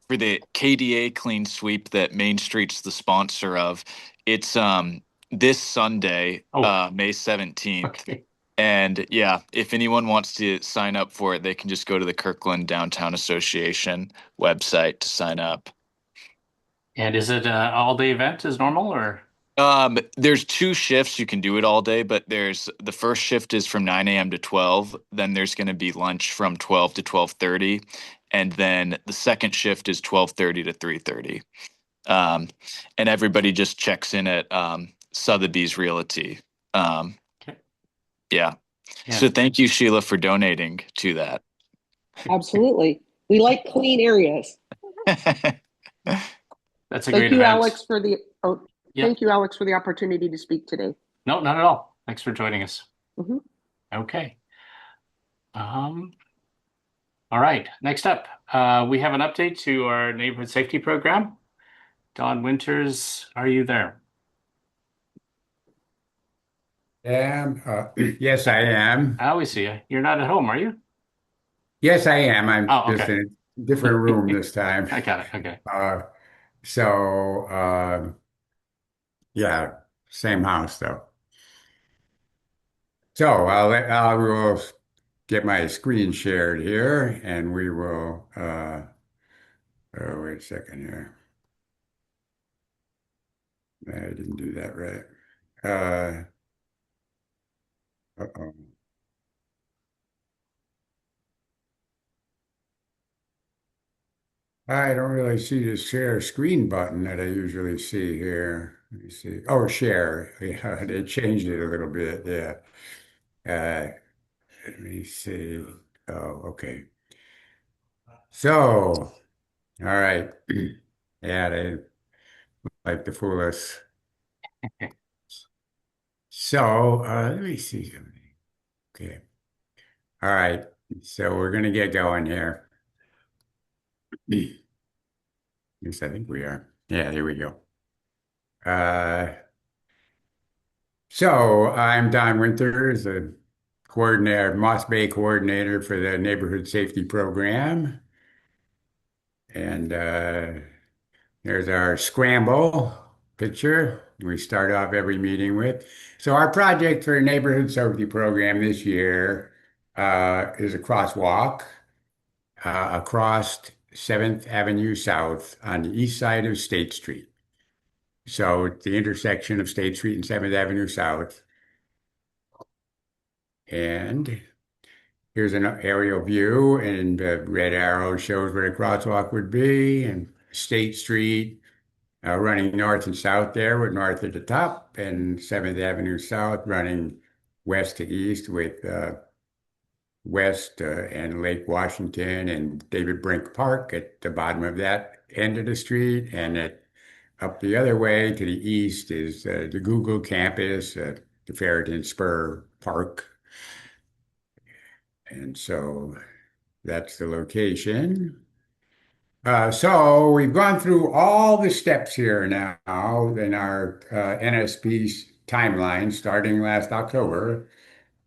For the KDA Clean Sweep that Main Street's the sponsor of, it's this Sunday, May 17th. Okay. And yeah, if anyone wants to sign up for it, they can just go to the Kirkland Downtown Association website to sign up. And is it an all-day event as normal, or? There's 2 shifts. You can do it all day, but the first shift is from 9 a.m. to 12. Then there's going to be lunch from 12 to 12:30. And then the second shift is 12:30 to 3:30. And everybody just checks in at Sotheby's Realty. Okay. Yeah. So thank you, Sheila, for donating to that. Absolutely. We like clean areas. That's a great event. Thank you, Alex, for Thank you, Alex, for the opportunity to speak today. No, not at all. Thanks for joining us. Okay. All right. Next up, we have an update to our neighborhood safety program. Don Winters, are you there? am. Yes, I am. I always see you. You're not at home, are you? Yes, I am. I'm Oh, just okay. in a different room this time. I got it. Okay. Uh, so, yeah, same house though. So I will get my screen shared here, and we will. Oh, wait a second here. I didn't do that right. Uh-oh. I don't really see the share screen button that I usually see here. Let me see. Oh, share. Yeah, they changed it a little bit. Yeah. Uh, Let me see. Oh, okay. So, all right. Yeah, they like to fool us. So, let me see something. Okay. All right. So we're gonna get going here. Yes, I think we are. Yeah, here we go. Uh, so I'm Don Winters, the coordinator, Moss Bay coordinator for the Neighborhood Safety Program. And there's our scramble picture we start off every meeting with. So our project for Neighborhood Safety Program this year is a crosswalk across 7th Avenue South on the east side of State Street. So it's the intersection of State Street and 7th Avenue South. And here's an aerial view, and the red arrow shows where the crosswalk would be, and State Street running north and south there, with north at the top, and 7th Avenue South running west to east with west and Lake Washington and David Brink Park at the bottom of that end of the street, and up the other way to the east is the Google campus, the Ferreton Spur Park. And so that's the location. So we've gone through all the steps here now in our NSP timeline starting last October.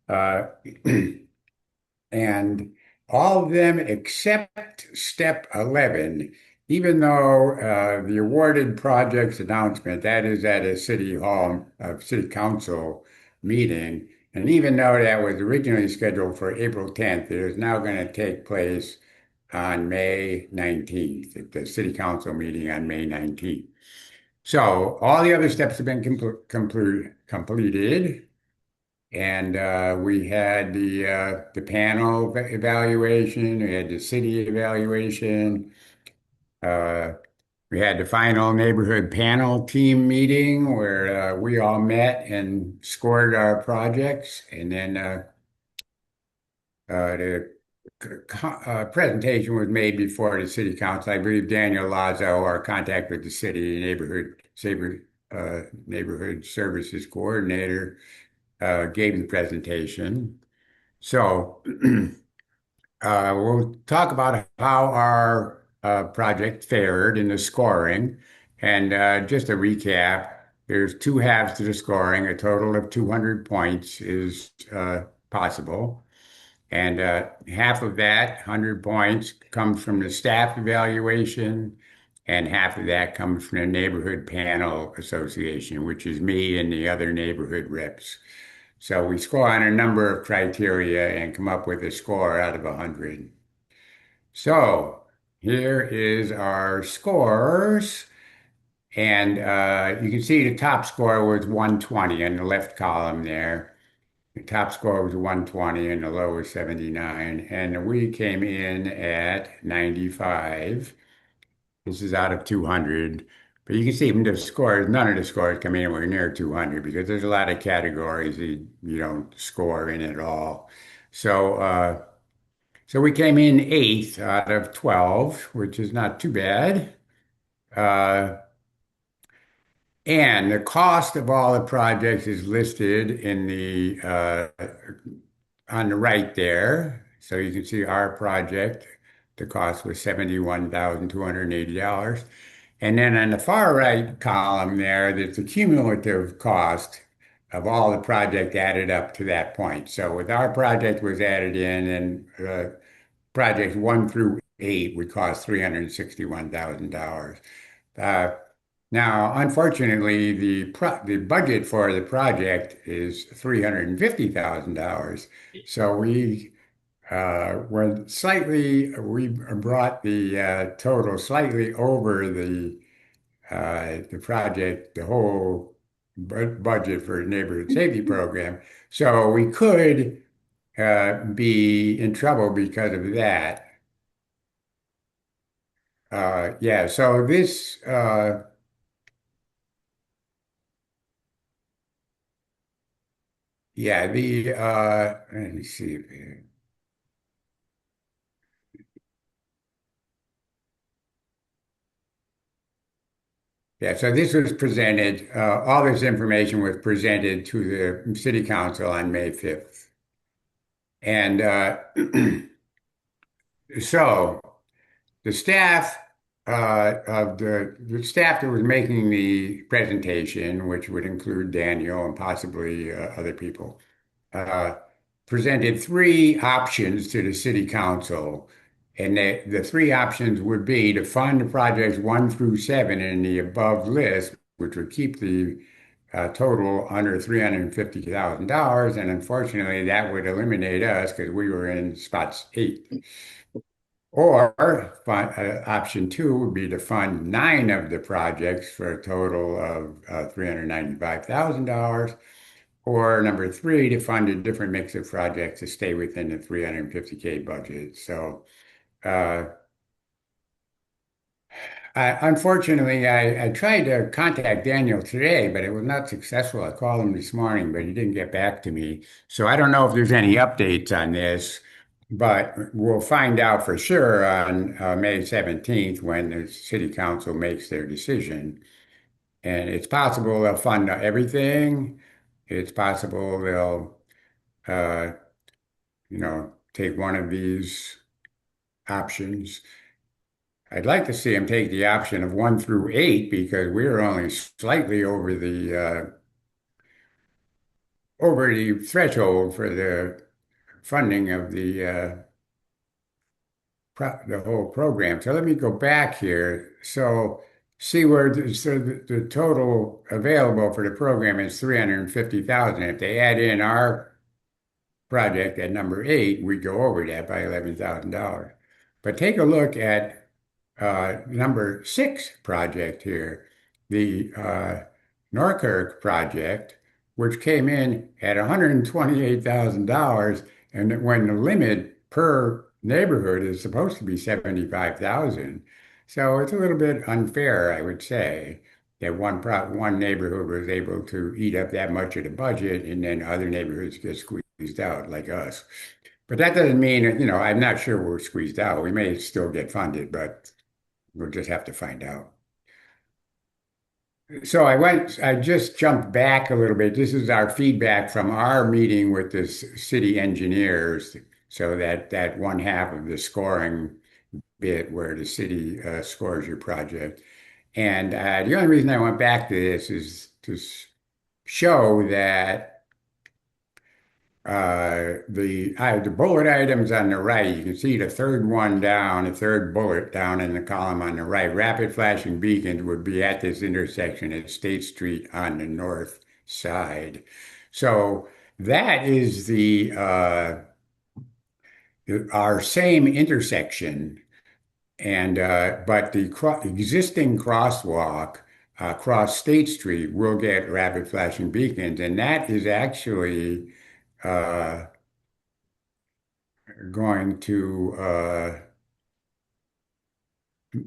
Uh, and all of them except step 11, even though the awarded projects announcement, that is at a city hall, city council meeting, and even though that was originally scheduled for April 10th, it is now going to take place on May 19th, at the city council meeting on May 19th. So all the other steps have been completed. And we had the panel evaluation, we had the city evaluation, uh, we had the final neighborhood panel team meeting where we all met and scored our projects, and then the presentation was made before the city council. I believe Daniel Lazo, our contact with the city neighborhood services coordinator, gave the presentation. So we'll talk about how our project fared in the scoring. And just a recap, there's two halves to the scoring. A total of 200 points is possible. And half of that, 100 points, comes from the staff evaluation, and half of that comes from the Neighborhood Panel Association, which is me and the other neighborhood reps. So we score on a number of criteria and come up with a score out of 100. So here is our scores. And you can see the top score was 120 in the left column there. The top score was 120 and the low was 79. And we came in at 95. This is out of 200. But you can see from the scores, none of the scores come anywhere near 200 because there's a lot of categories that you don't score in at all. So we came in eighth out of 12, which is not too bad. Uh, and the cost of all the projects is listed in the on the right there. So you can see our project, the cost was $71,280. And then on the far right column there, there's the cumulative cost of all the project added up to that point. So with our project was added in, and projects 1 through 8 would cost $361,000. Uh, Now, unfortunately, the budget for the project is $350,000. So we brought the total slightly over the project, the whole budget for neighborhood safety program. So we could be in trouble because of that. Yeah, so this yeah, let me see. Yeah, so this was presented, all this information was presented to the city council on May 5th. And so the staff the staff that was making the presentation, which would include Daniel and possibly other people, uh, presented 3 options to the city council. And the 3 options would be to fund projects 1 through 7 in the above list, which would keep the total under $350,000. And unfortunately, that would eliminate us because we were in spots 8. Or option 2 would be to fund 9 of the projects for a total of $395,000. Or number 3, to fund a different mix of projects to stay within the 350K budget. So unfortunately, I tried to contact Daniel today, but it was not successful. I called him this morning, but he didn't get back to me. So I don't know if there's any updates on this, but we'll find out for sure on May 17th when the city council makes their decision. And it's possible they'll fund everything. It's possible they'll, take one of these options. I'd like to see them take the option of 1 through 8 because we're only slightly over the threshold for the funding of the whole program. So let me go back here. So see where the total available for the program is 350,000. If they add in our project at number 8, we go over that by $11,000. But take a look at number 6 project here, the Norkirk project, which came in at $128,000, and when the limit per neighborhood is supposed to be 75,000. So it's a little bit unfair, I would say, that one neighborhood was able to eat up that much of the budget, and then other neighborhoods get squeezed out, like us. But that doesn't mean, I'm not sure we're squeezed out. We may still get funded, but we'll just have to find out. So I just jumped back a little bit. This is our feedback from our meeting with the city engineers. So that one half of the scoring bit where the city scores your project. And the only reason I went back to this is to show that the bullet items on the right, you can see the third one down, the third bullet down in the column on the right. Rapid flashing beacons would be at this intersection at State Street on the north side. So that is our same intersection, and but the existing crosswalk across State Street will get rapid flashing beacons, and that is actually going to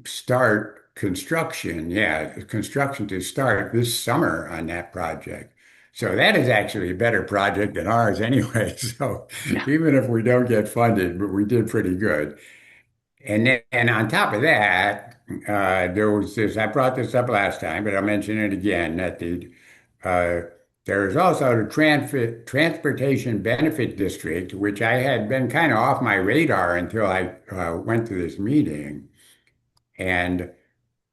start construction. Yeah, construction to start this summer on that project. So that is actually a better project than ours anyway. So even if we don't get funded, but we did pretty good. And then on top of that, there was this, I brought this up last time, but I'll mention it again, that there is also the Transportation Benefit District, which I had been kind of off my radar until I went to this meeting. And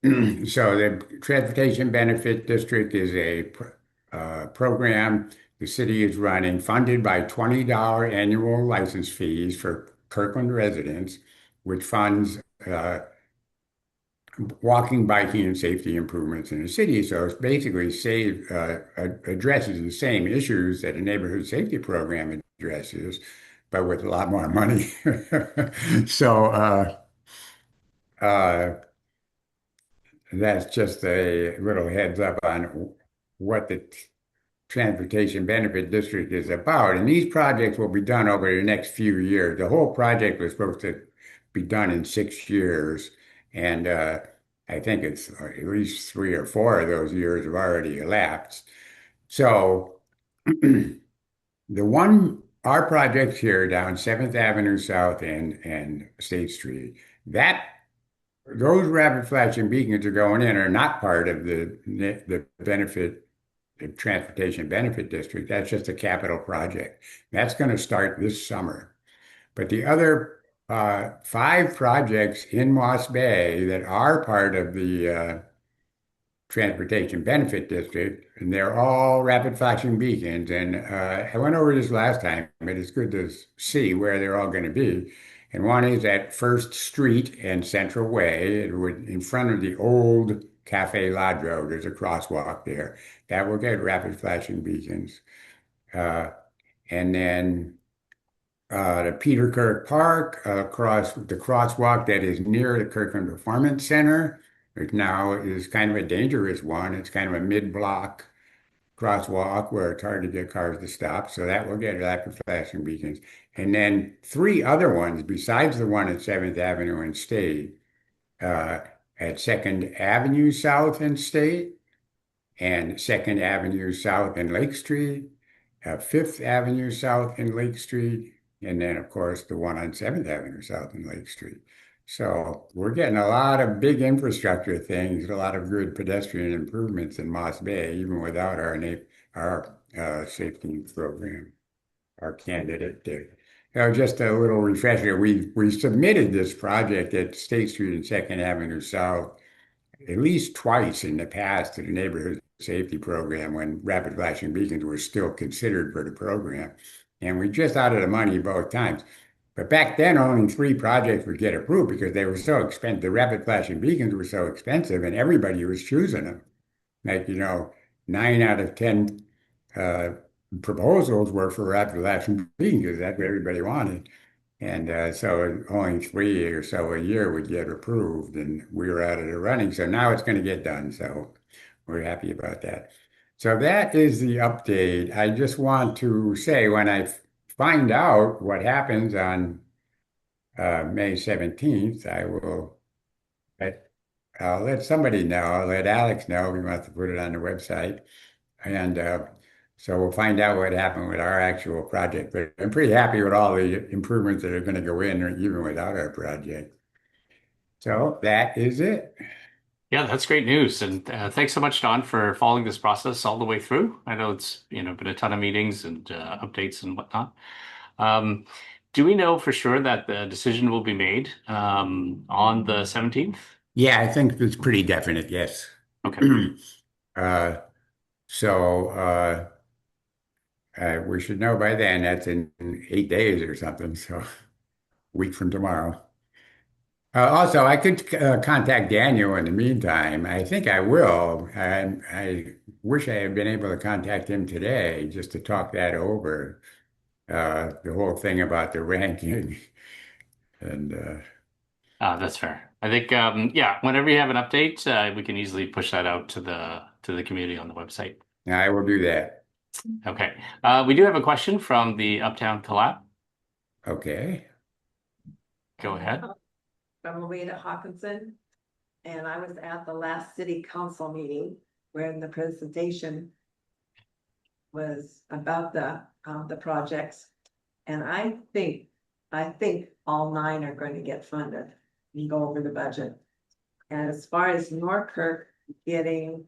so the Transportation Benefit District is program the city is running, funded by $20 annual license fees for Kirkland residents, which funds walking, biking, and safety improvements in the city. So it's basically addresses the same issues that a neighborhood safety program addresses, but with a lot more money. So that's just a little heads up on what the Transportation Benefit District is about. And these projects will be done over the next few years. The whole project was supposed to be done in 6 years. And I think it's at least 3 or 4 of those years have already elapsed. So our project here down 7th Avenue South and State Street, those rapid flashing beacons are going in are not part of the Transportation Benefit District. That's just a capital project. That's going to start this summer. But the other 5 projects in Moss Bay that are part of the Transportation Benefit District, and they're all rapid flashing beacons. And I went over this last time, but it's good to see where they're all going to be. And one is at First Street and Central Way, in front of the old Cafe Ladro. There's a crosswalk there. That will get rapid flashing beacons. And then the Peter Kirk Park, across the crosswalk that is near the Kirkland Performance Center, which now is kind of a dangerous one. It's kind of a mid-block crosswalk where it's hard to get cars to stop. So that will get rapid flashing beacons. And then 3 other ones besides the one at 7th Avenue and State, at 2nd Avenue South and State, and 2nd Avenue South and Lake Street, 5th Avenue South and Lake Street, and then, of course, the one on 7th Avenue South and Lake Street. So we're getting a lot of big infrastructure things, a lot of good pedestrian improvements in Moss Bay, even without our safety program, our candidate there. Just a little refresher. We submitted this project at State Street and 2nd Avenue South at least twice in the past to the neighborhood safety program when rapid flashing beacons were still considered for the program. And we just out of the money both times. But back then, only 3 projects would get approved because they were so expensive. The rapid flashing beacons were so expensive and everybody was choosing them. Like, 9 out of 10 proposals were for rapid flashing beacons because that's what everybody wanted. And so only 3 or so a year would get approved, and we were out of the running. So now it's going to get done. So we're happy about that. So that is the update. I just want to say when I find out what happens on May 17th, I'll let somebody know. I'll let Alex know. We want to put it on the website. And so we'll find out what happened with our actual project. But I'm pretty happy with all the improvements that are going to go in, even without our project. So that is it. Yeah, that's great news. And thanks so much, Don, for following this process all the way through. I know it's been a ton of meetings and updates and whatnot. Do we know for sure that the decision will be made on the 17th? Yeah, I think it's pretty definite, yes. Okay. We should know by then. That's in 8 days or something, so a week from tomorrow. Also, I could contact Daniel in the meantime. I think I will. I wish I had been able to contact him today just to talk that over, the whole thing about the ranking. And that's fair. I think, whenever you have an update, we can easily push that out to the community on the website. I will do that. Okay. We do have a question from the Uptown Collab. Okay. Go ahead. From Louisa Hawkinson, and I was at the last city council meeting when the presentation was about the projects, and I think all 9 are going to get funded and go over the budget. And as far as Norkirk getting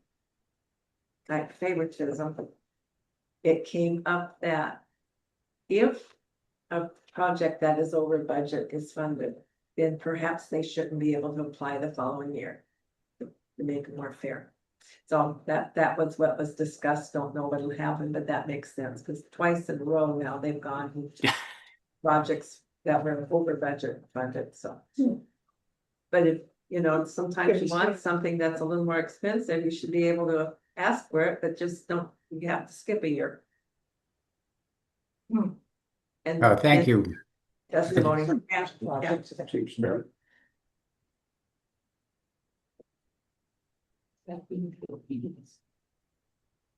like favoritism, it came up that if a project that is over budget is funded, then perhaps they shouldn't be able to apply the following year to make it more fair. So that was what was discussed. Don't know what'll happen, but that makes sense, because twice in a row now they've gone into projects that were over budget funded, so. But if, sometimes you want something that's a little more expensive, you should be able to ask for it, but just don't, you have to skip a year. And Oh, thank you. testimony.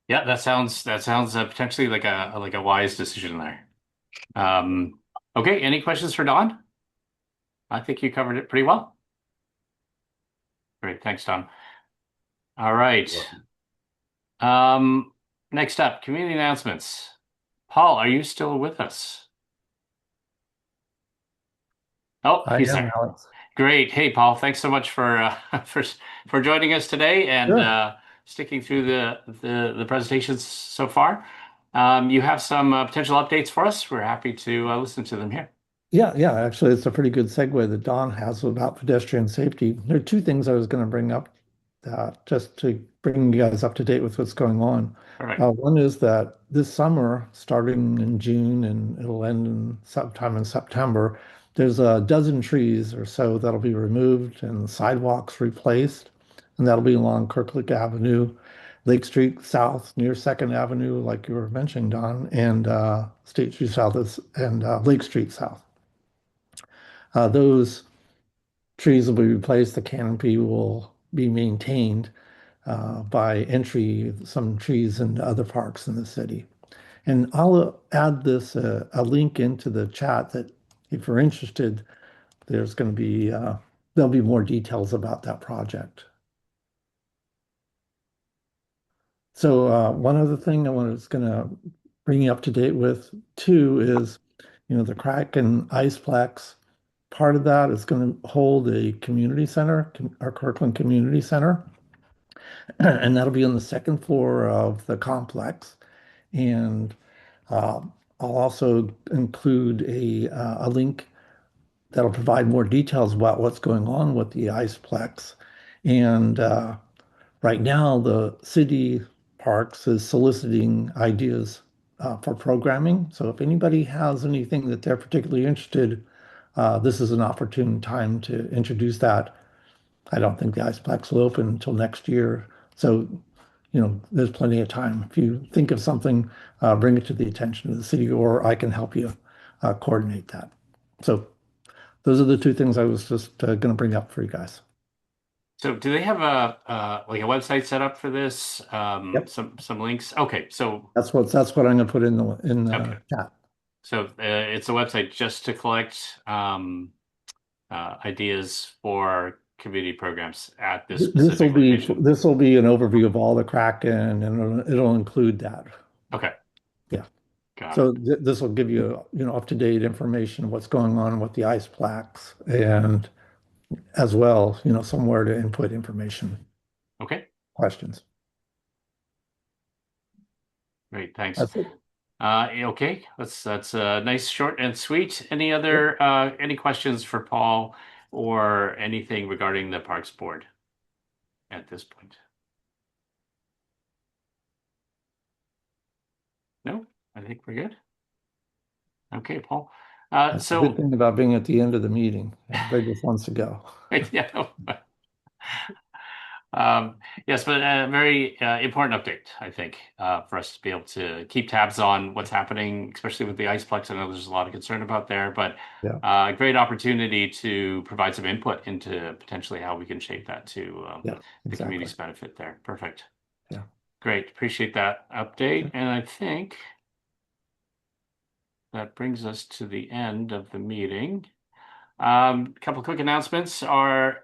Yeah, that sounds potentially like a wise decision there. Okay, any questions for Don? I think you covered it pretty well. Great, thanks, Don. All right. Next up, community announcements. Paul, are you still with us? Oh, he's there. Alex. Great. Hey, Paul, thanks so much for for joining us today and sticking through the presentations so far. You have some potential updates for us. We're happy to listen to them here. Yeah. Actually, it's a pretty good segue that Don has about pedestrian safety. There are two things I was going to bring up just to bring you guys up to date with what's going on. All right. One is that this summer, starting in June and it'll end in sometime in September, there's a dozen trees or so that'll be removed and sidewalks replaced, and that'll be along Kirkland Avenue, Lake Street South near Second Avenue, like you were mentioning, Don, and State Street South and Lake Street South. Those trees will be replaced. The canopy will be maintained by some trees in other parks in the city. And I'll add a link into the chat that if you're interested, there'll be more details about that project. So one other thing I was going to bring you up to date with too is, the Kraken Iceplex. Part of that is going to hold a community center, our Kirkland Community Center, and that'll be on the second floor of the complex. And I'll also include a link that'll provide more details about what's going on with the Iceplex. And right now, the city parks is soliciting ideas for programming. So if anybody has anything that they're particularly interested, this is an opportune time to introduce that. I don't think the Iceplex will open until next year. So, there's plenty of time. If you think of something, bring it to the attention of the city, or I can help you coordinate that. So those are the two things I was just going to bring up for you guys. So do they have a website set up for this? Yep. Some links. Okay, so that's what I'm going to put in the chat. So it's a website just to collect ideas for community programs at this specific location. This will be an overview of all the Kraken, and it'll include that. Okay. Yeah. Got So it. This will give you up-to-date information of what's going on with the Iceplex, and as well, somewhere to input information. Okay. Questions. Great, thanks. That's it. Okay, that's nice, short and sweet. Any questions for Paul or anything regarding the Parks Board at this point? No, I think we're good. Okay, Paul. That's the good thing about being at the end of the meeting. Everybody just wants to go. Yeah. Yes, but a very important update, I think, for us to be able to keep tabs on what's happening, especially with the Iceplex. I know there's a lot of concern about there, but a great opportunity to provide some input into potentially how we can shape that to the community's benefit there. Perfect. Yeah. Great. Appreciate that update. And I think that brings us to the end of the meeting. A couple of quick announcements. Our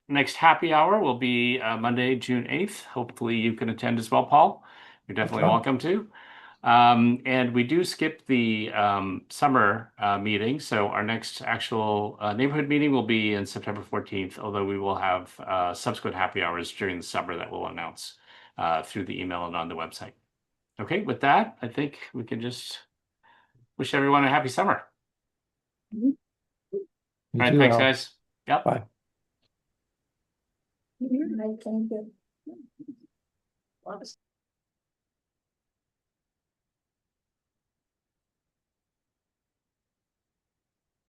next happy hour will be Monday, June 8th. Hopefully you can attend as well, Paul. You're definitely welcome to. And we do skip the summer meeting. So our next actual neighborhood meeting will be in September 14th, although we will have subsequent happy hours during the summer that we'll announce through the email and on the website. Okay, with that, I think we can just wish everyone a happy summer. All right, thanks, guys. Yep. Bye. Thank you.